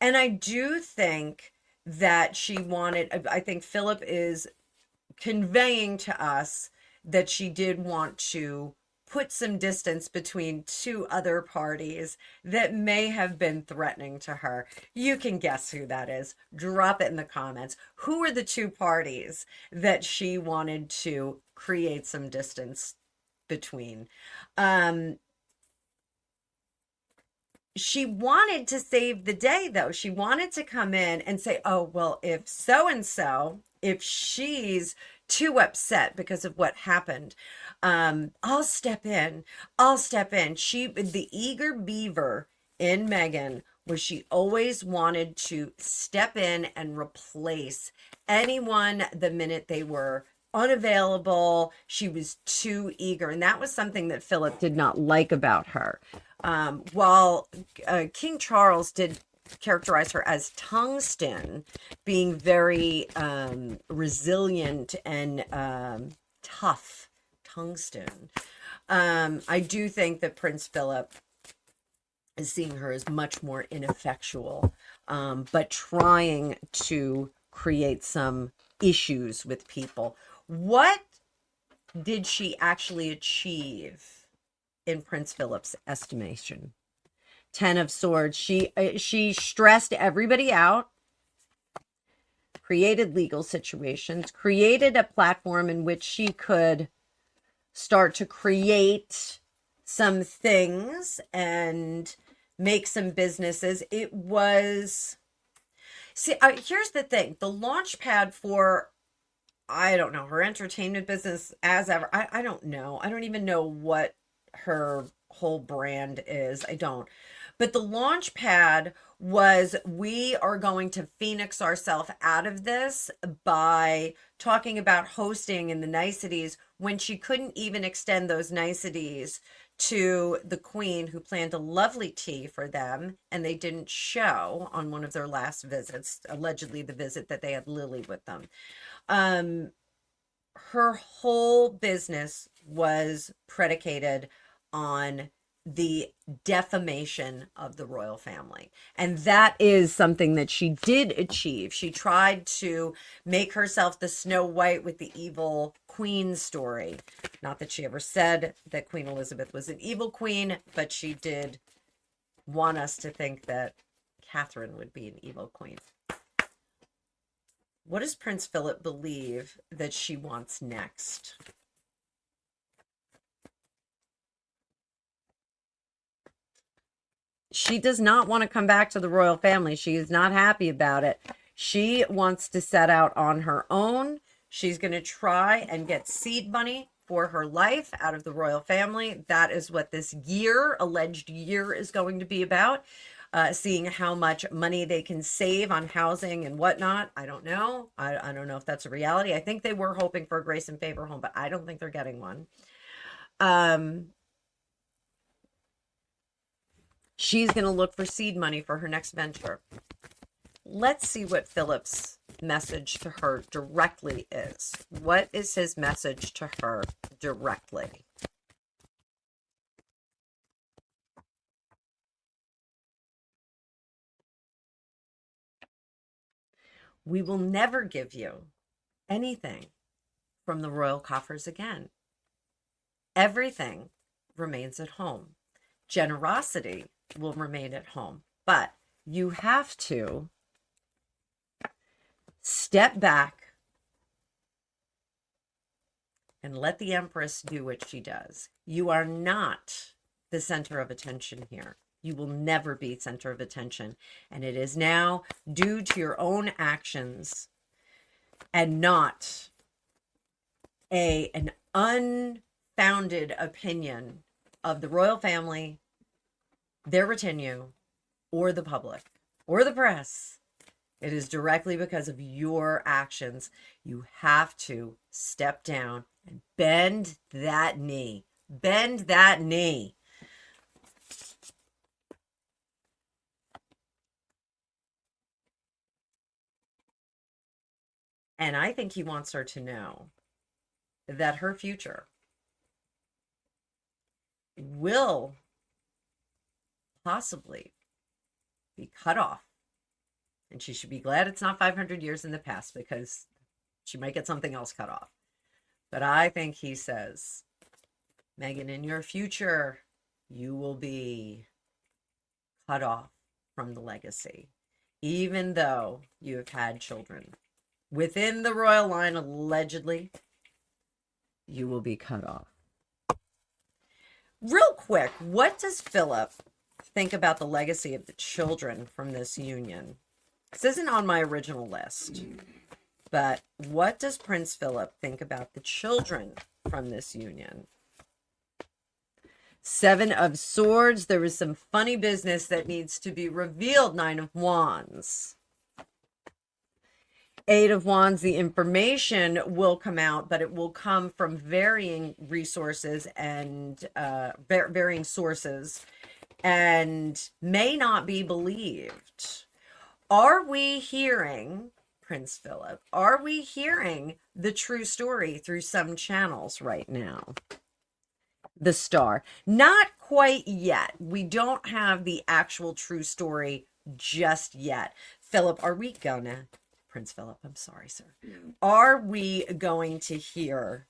And I do think that she wanted, I think Philip is conveying to us that she did want to put some distance between 2 other parties that may have been threatening to her. You can guess who that is. Drop it in the comments. Who are the 2 parties that she wanted to create some distance between? She wanted to save the day, though. She wanted to come in and say, oh, well, if so and so, if she's too upset because of what happened, I'll step in. I'll step in. The eager beaver in Meghan was she always wanted to step in and replace anyone the minute they were unavailable. She was too eager. And that was something that Philip did not like about her. While King Charles did characterize her as tungsten, being very resilient and tough. Tungsten. I do think that Prince Philip is seeing her as much more ineffectual, but trying to create some issues with people. What did she actually achieve in Prince Philip's estimation? 10 of Swords. She stressed everybody out, created legal situations, created a platform in which she could start to create some things and make some businesses. It was, see, here's the thing. The launch pad for, I don't know, her entertainment business as ever. I don't know. I don't even know what her whole brand is. I don't. But the launch pad was, we are going to phoenix ourselves out of this by talking about hosting and the niceties, when she couldn't even extend those niceties to the Queen, who planned a lovely tea for them, and they didn't show on one of their last visits, allegedly the visit that they had Lily with them. Her whole business was predicated on the defamation of the royal family. And that is something that she did achieve. She tried to make herself the Snow White with the evil queen story. Not that she ever said that Queen Elizabeth was an evil queen, but she did want us to think that Catherine would be an evil queen. What does Prince Philip believe that she wants next? She does not want to come back to the royal family. She is not happy about it. She wants to set out on her own. She's going to try and get seed money for her life out of the royal family. That is what this year, alleged year, is going to be about. Seeing how much money they can save on housing and whatnot. I don't know. I don't know if that's a reality. I think they were hoping for a grace and favor home, but I don't think they're getting one. She's going to look for seed money for her next venture. Let's see what Philip's message to her directly is. What is his message to her directly? We will never give you anything from the royal coffers again. Everything remains at home. Generosity will remain at home, but you have to step back and let the Empress do what she does. You are not the center of attention here. You will never be center of attention. And it is now due to your own actions and not an unfounded opinion of the royal family, their retinue, or the public, or the press. It is directly because of your actions. You have to step down and bend that knee. Bend that knee. And I think he wants her to know that her future will possibly be cut off. And she should be glad it's not 500 years in the past, because she might get something else cut off. But I think he says, Meghan, in your future, you will be cut off from the legacy, even though you have had children within the royal line. Allegedly, you will be cut off. Real quick, what does Philip think about the legacy of the children from this union? This isn't on my original list, but what does Prince Philip think about the children from this union? 7 of Swords. There is some funny business that needs to be revealed. 9 of Wands. 8 of Wands. The information will come out, but it will come from varying resources and varying sources, and may not be believed. Are we hearing, Prince Philip, are we hearing the true story through some channels right now? The Star. Not quite yet. We don't have the actual true story just yet. Philip, are we gonna, Prince Philip, I'm sorry, sir. Are we going to hear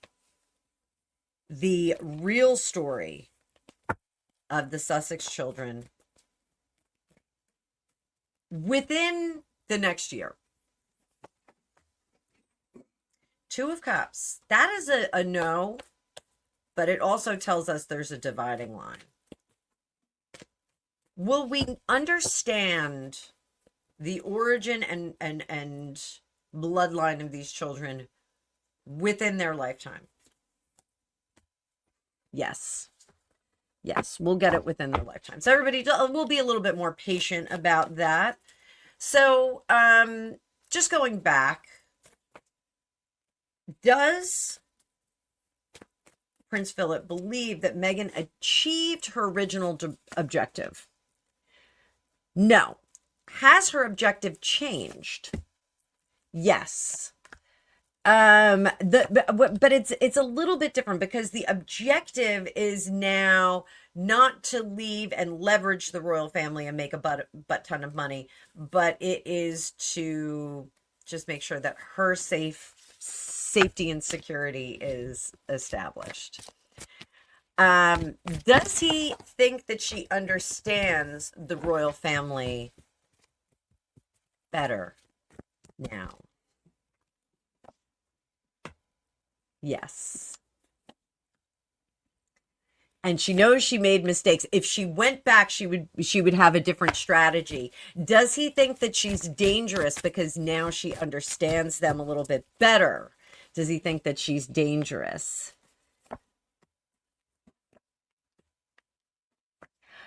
the real story of the Sussex children within the next year? 2 of Cups. That is a no, but it also tells us there's a dividing line. Will we understand the origin and bloodline of these children within their lifetime? Yes. Yes, we'll get it within their lifetime. So everybody will be a little bit more patient about that. So just going back, does Prince Philip believe that Meghan achieved her original objective? No. Has her objective changed? Yes. But it's a little bit different, because the objective is now not to leave and leverage the royal family and make a butt ton of money, but it is to just make sure that her safety and security is established. Does he think that she understands the royal family better now? Yes. And she knows she made mistakes. If she went back, she would have a different strategy. Does he think that she's dangerous because now she understands them a little bit better? Does he think that she's dangerous?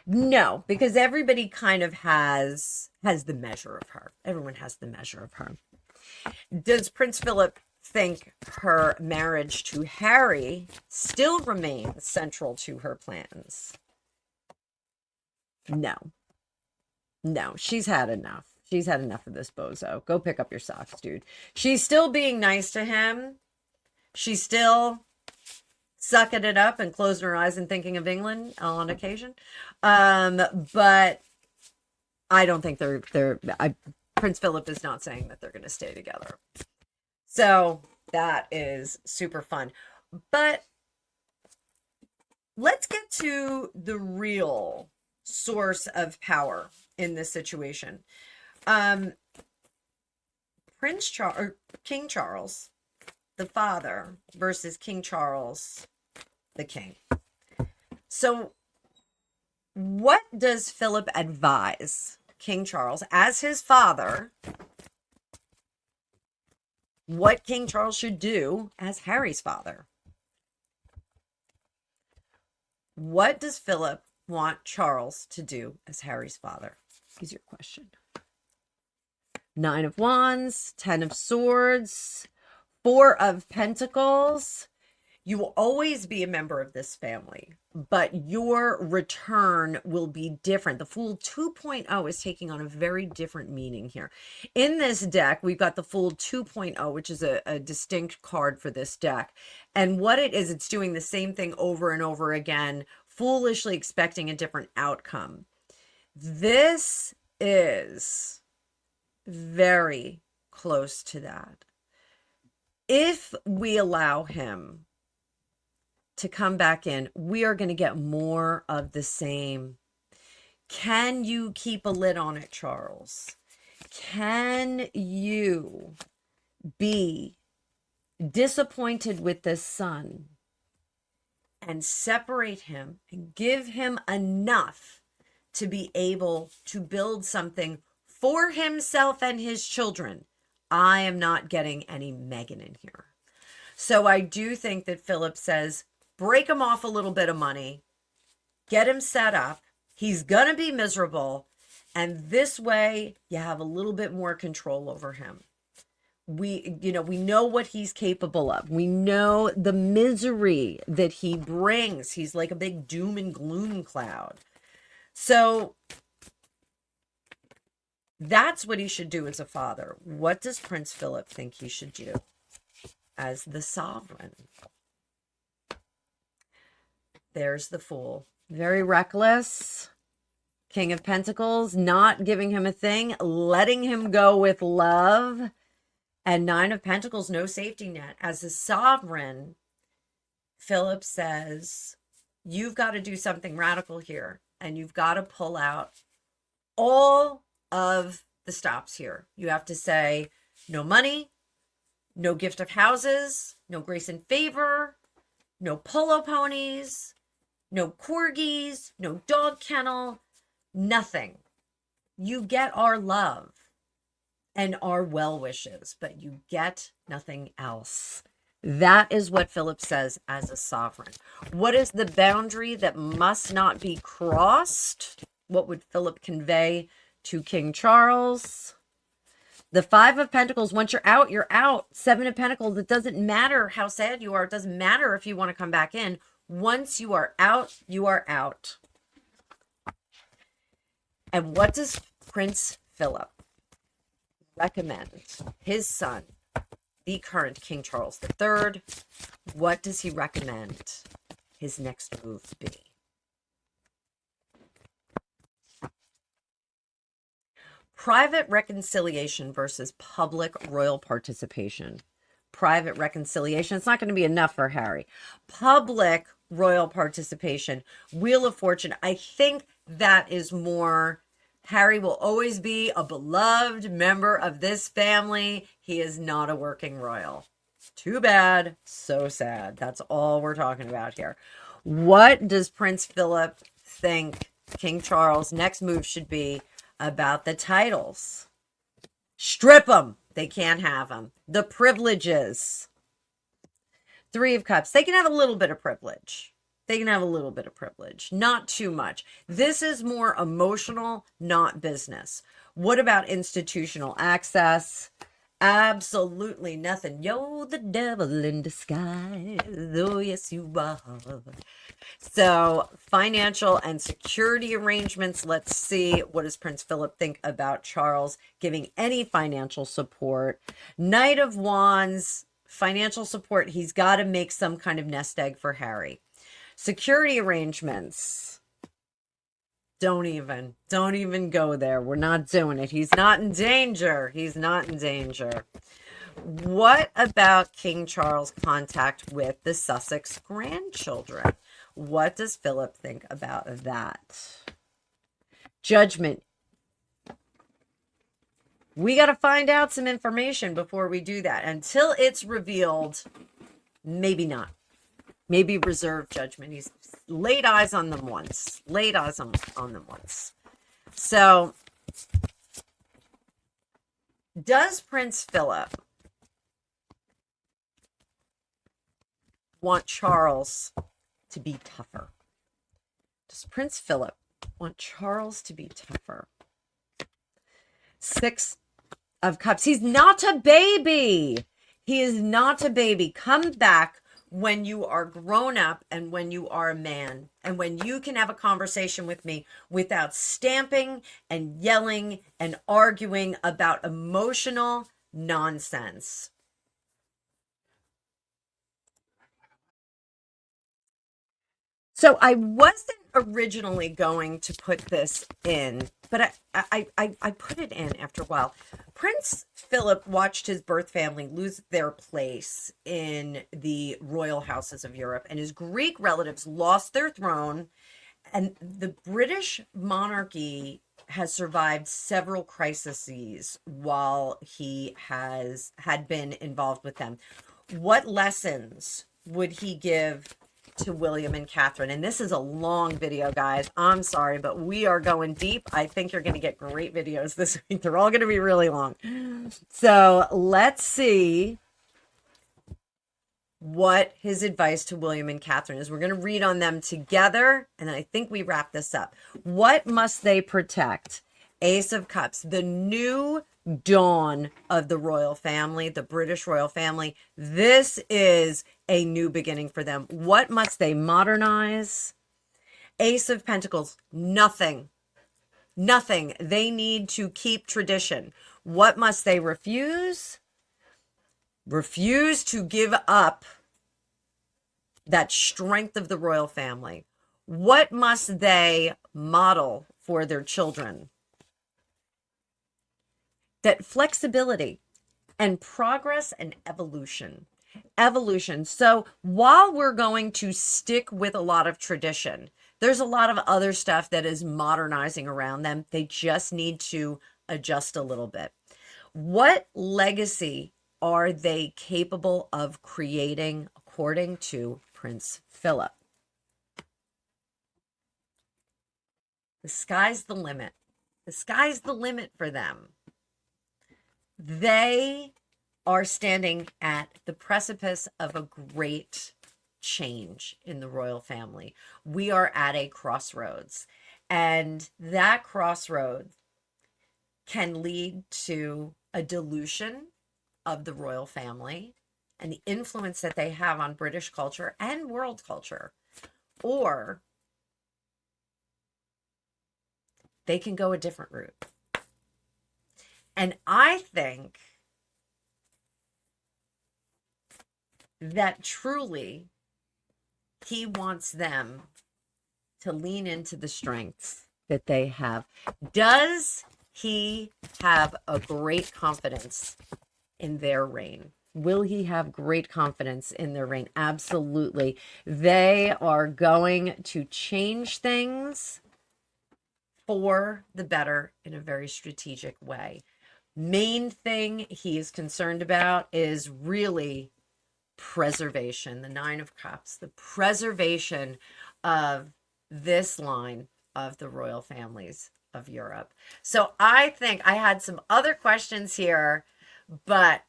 No, because everybody kind of has the measure of her. Everyone has the measure of her. Does Prince Philip think her marriage to Harry still remains central to her plans? No. No, she's had enough. She's had enough of this bozo. Go pick up your socks, dude. She's still being nice to him. She's still sucking it up and closing her eyes and thinking of England on occasion. But I don't think Prince Philip is not saying that they're going to stay together. So that is super fun. But let's get to the real source of power in this situation. King Charles, the father, versus King Charles, the king. So what does Philip advise King Charles as his father? What King Charles should do as Harry's father? What does Philip want Charles to do as Harry's father? Is your question. 9 of Wands, 10 of Swords, 4 of Pentacles. You will always be a member of this family, but your return will be different. The Fool 2.0 is taking on a very different meaning here. In this deck, we've got the Fool 2.0, which is a distinct card for this deck. And what it is, it's doing the same thing over and over again, foolishly expecting a different outcome. This is very close to that. If we allow him to come back in, we are going to get more of the same. Can you keep a lid on it, Charles? Can you be disappointed with the son and separate him and give him enough to be able to build something for himself and his children? I am not getting any Meghan in here. So I do think that Philip says, break him off a little bit of money, get him set up. He's going to be miserable. And this way you have a little bit more control over him. We know what he's capable of. We know the misery that he brings. He's like a big doom and gloom cloud. So that's what he should do as a father. What does Prince Philip think he should do as the sovereign? There's the Fool. Very reckless. King of Pentacles, not giving him a thing, letting him go with love. And Nine of Pentacles, no safety net. As a sovereign, Philip says, you've got to do something radical here. And you've got to pull out all of the stops here. You have to say, no money, no gift of houses, no grace and favor, no polo ponies, no corgis, no dog kennel, nothing. You get our love and our well wishes, but you get nothing else. That is what Philip says as a sovereign. What is the boundary that must not be crossed? What would Philip convey to King Charles? The Five of Pentacles, once you're out, you're out. Seven of Pentacles, it doesn't matter how sad you are. It doesn't matter if you want to come back in. Once you are out, you are out. And what does Prince Philip recommend his son, the current King Charles III? What does he recommend his next move be? Private reconciliation versus public royal participation. Private reconciliation, it's not going to be enough for Harry. Public royal participation. Wheel of Fortune, I think that is more. Harry will always be a beloved member of this family. He is not a working royal. Too bad. So sad. That's all we're talking about here. What does Prince Philip think King Charles' next move should be about the titles? Strip them. They can't have them. The privileges. Three of Cups. They can have a little bit of privilege. They can have a little bit of privilege, not too much. This is more emotional, not business. What about institutional access? Absolutely nothing. You're the devil in disguise. Oh, yes, you are. So financial and security arrangements. Let's see. What does Prince Philip think about Charles giving any financial support? Knight of Wands, financial support. He's got to make some kind of nest egg for Harry. Security arrangements. Don't even go there. We're not doing it. He's not in danger. He's not in danger. What about King Charles' contact with the Sussex grandchildren? What does Philip think about that? Judgment. We got to find out some information before we do that. Until it's revealed, maybe not. Maybe reserve judgment. He's laid eyes on them once. Laid eyes on them once. So, does Prince Philip want Charles to be tougher? Does Prince Philip want Charles to be tougher? Six of Cups. He's not a baby. He is not a baby. Come back when you are grown up and when you are a man and when you can have a conversation with me without stamping and yelling and arguing about emotional nonsense. So I wasn't originally going to put this in, but I put it in after a while. Prince Philip watched his birth family lose their place in the royal houses of Europe, and his Greek relatives lost their throne, and the British monarchy has survived several crises while he had been involved with them. What lessons would he give to William and Catherine? And this is a long video, guys. I'm sorry, but we are going deep. I think you're going to get great videos this week. They're all going to be really long. So let's see what his advice to William and Catherine is. We're going to read on them together, and then I think we wrap this up. What must they protect? Ace of Cups, the new dawn of the royal family, the British royal family. This is a new beginning for them. What must they modernize? Ace of Pentacles, nothing. Nothing. They need to keep tradition. What must they refuse? Refuse to give up that strength of the royal family. What must they model for their children? That flexibility and progress and evolution. Evolution. So while we're going to stick with a lot of tradition, there's a lot of other stuff that is modernizing around them. They just need to adjust a little bit. What legacy are they capable of creating according to Prince Philip? The sky's the limit. The sky's the limit for them. They are standing at the precipice of a great change in the royal family. We are at a crossroads, and that crossroad can lead to a dilution of the royal family and the influence that they have on British culture and world culture, or they can go a different route. And I think that truly he wants them to lean into the strengths that they have. Does he have a great confidence in their reign? Will he have great confidence in their reign? Absolutely. They are going to change things for the better in a very strategic way. Main thing he is concerned about is really preservation, the Nine of Cups, the preservation of this line of the royal families of Europe. So I think I had some other questions here, but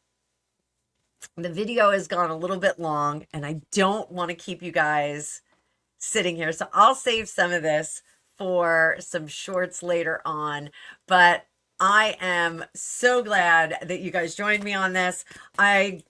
the video has gone a little bit long and I don't want to keep you guys sitting here. So I'll save some of this for some shorts later on, but I am so glad that you guys joined me on this. I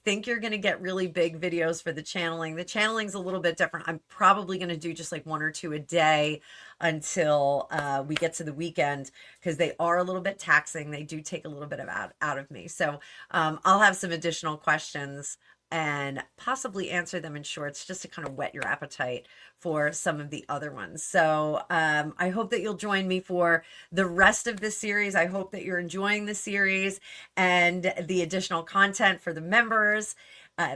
think you're going to get really big videos for the channeling. The channeling's a little bit different. I'm probably going to do just like 1 or 2 a day until we get to the weekend, because they are a little bit taxing. They do take a little bit of out of me. So I'll have some additional questions and possibly answer them in shorts just to kind of whet your appetite for some of the other ones. So I hope that you'll join me for the rest of this series. I hope that you're enjoying the series and the additional content for the members.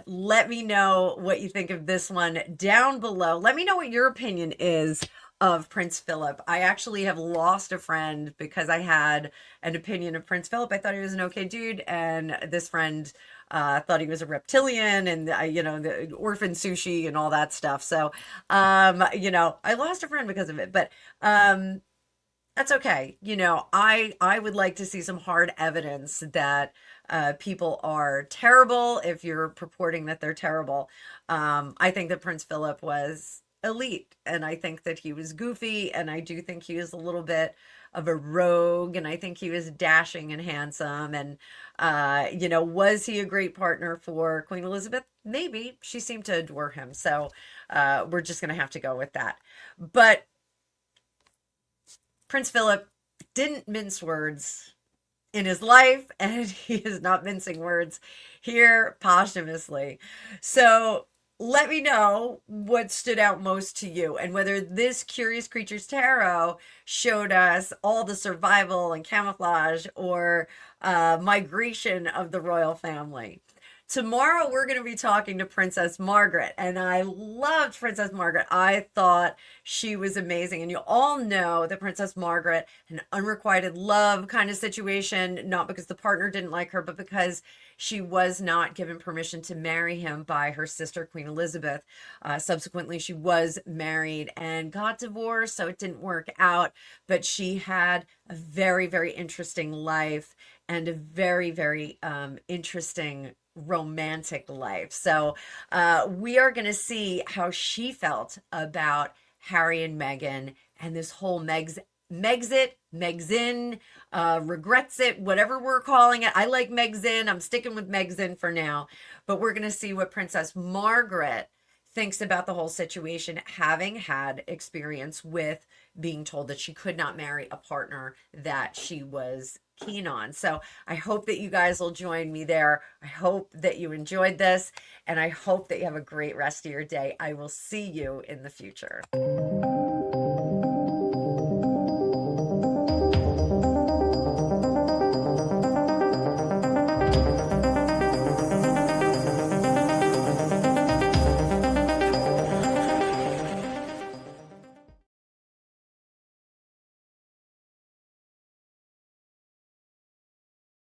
Let me know what you think of this one down below. Let me know what your opinion is of Prince Philip. I actually have lost a friend because I had an opinion of Prince Philip. I thought he was an okay dude, and this friend thought he was a reptilian and, the orphan sushi and all that stuff. So, I lost a friend because of it, but that's okay. I would like to see some hard evidence that people are terrible if you're purporting that they're terrible. I think that Prince Philip was elite, and I think that he was goofy, and I do think he is a little bit of a rogue, and I think he was dashing and handsome. And was he a great partner for Queen Elizabeth? Maybe. She seemed to adore him. So we're just going to have to go with that. But Prince Philip didn't mince words in his life, and he is not mincing words here posthumously. So let me know what stood out most to you, and whether this Curious Creatures Tarot showed us all the survival and camouflage, or migration of the royal family. Tomorrow, we're going to be talking to Princess Margaret, and I loved Princess Margaret. I thought she was amazing. And you all know that Princess Margaret, an unrequited love kind of situation, not because the partner didn't like her, but because she was not given permission to marry him by her sister, Queen Elizabeth. Subsequently, she was married and got divorced, so it didn't work out. But she had a very, very interesting life, and a very, very interesting romantic life. So we are going to see how she felt about Harry and Meghan, and this whole Megxit, Megxin, regrets it, whatever we're calling it. I like Megxin. I'm sticking with Megxin for now. But we're going to see what Princess Margaret thinks about the whole situation, having had experience with being told that she could not marry a partner that she was keen on. So I hope that you guys will join me there. I hope that you enjoyed this, and I hope that you have a great rest of your day. I will see you in the future.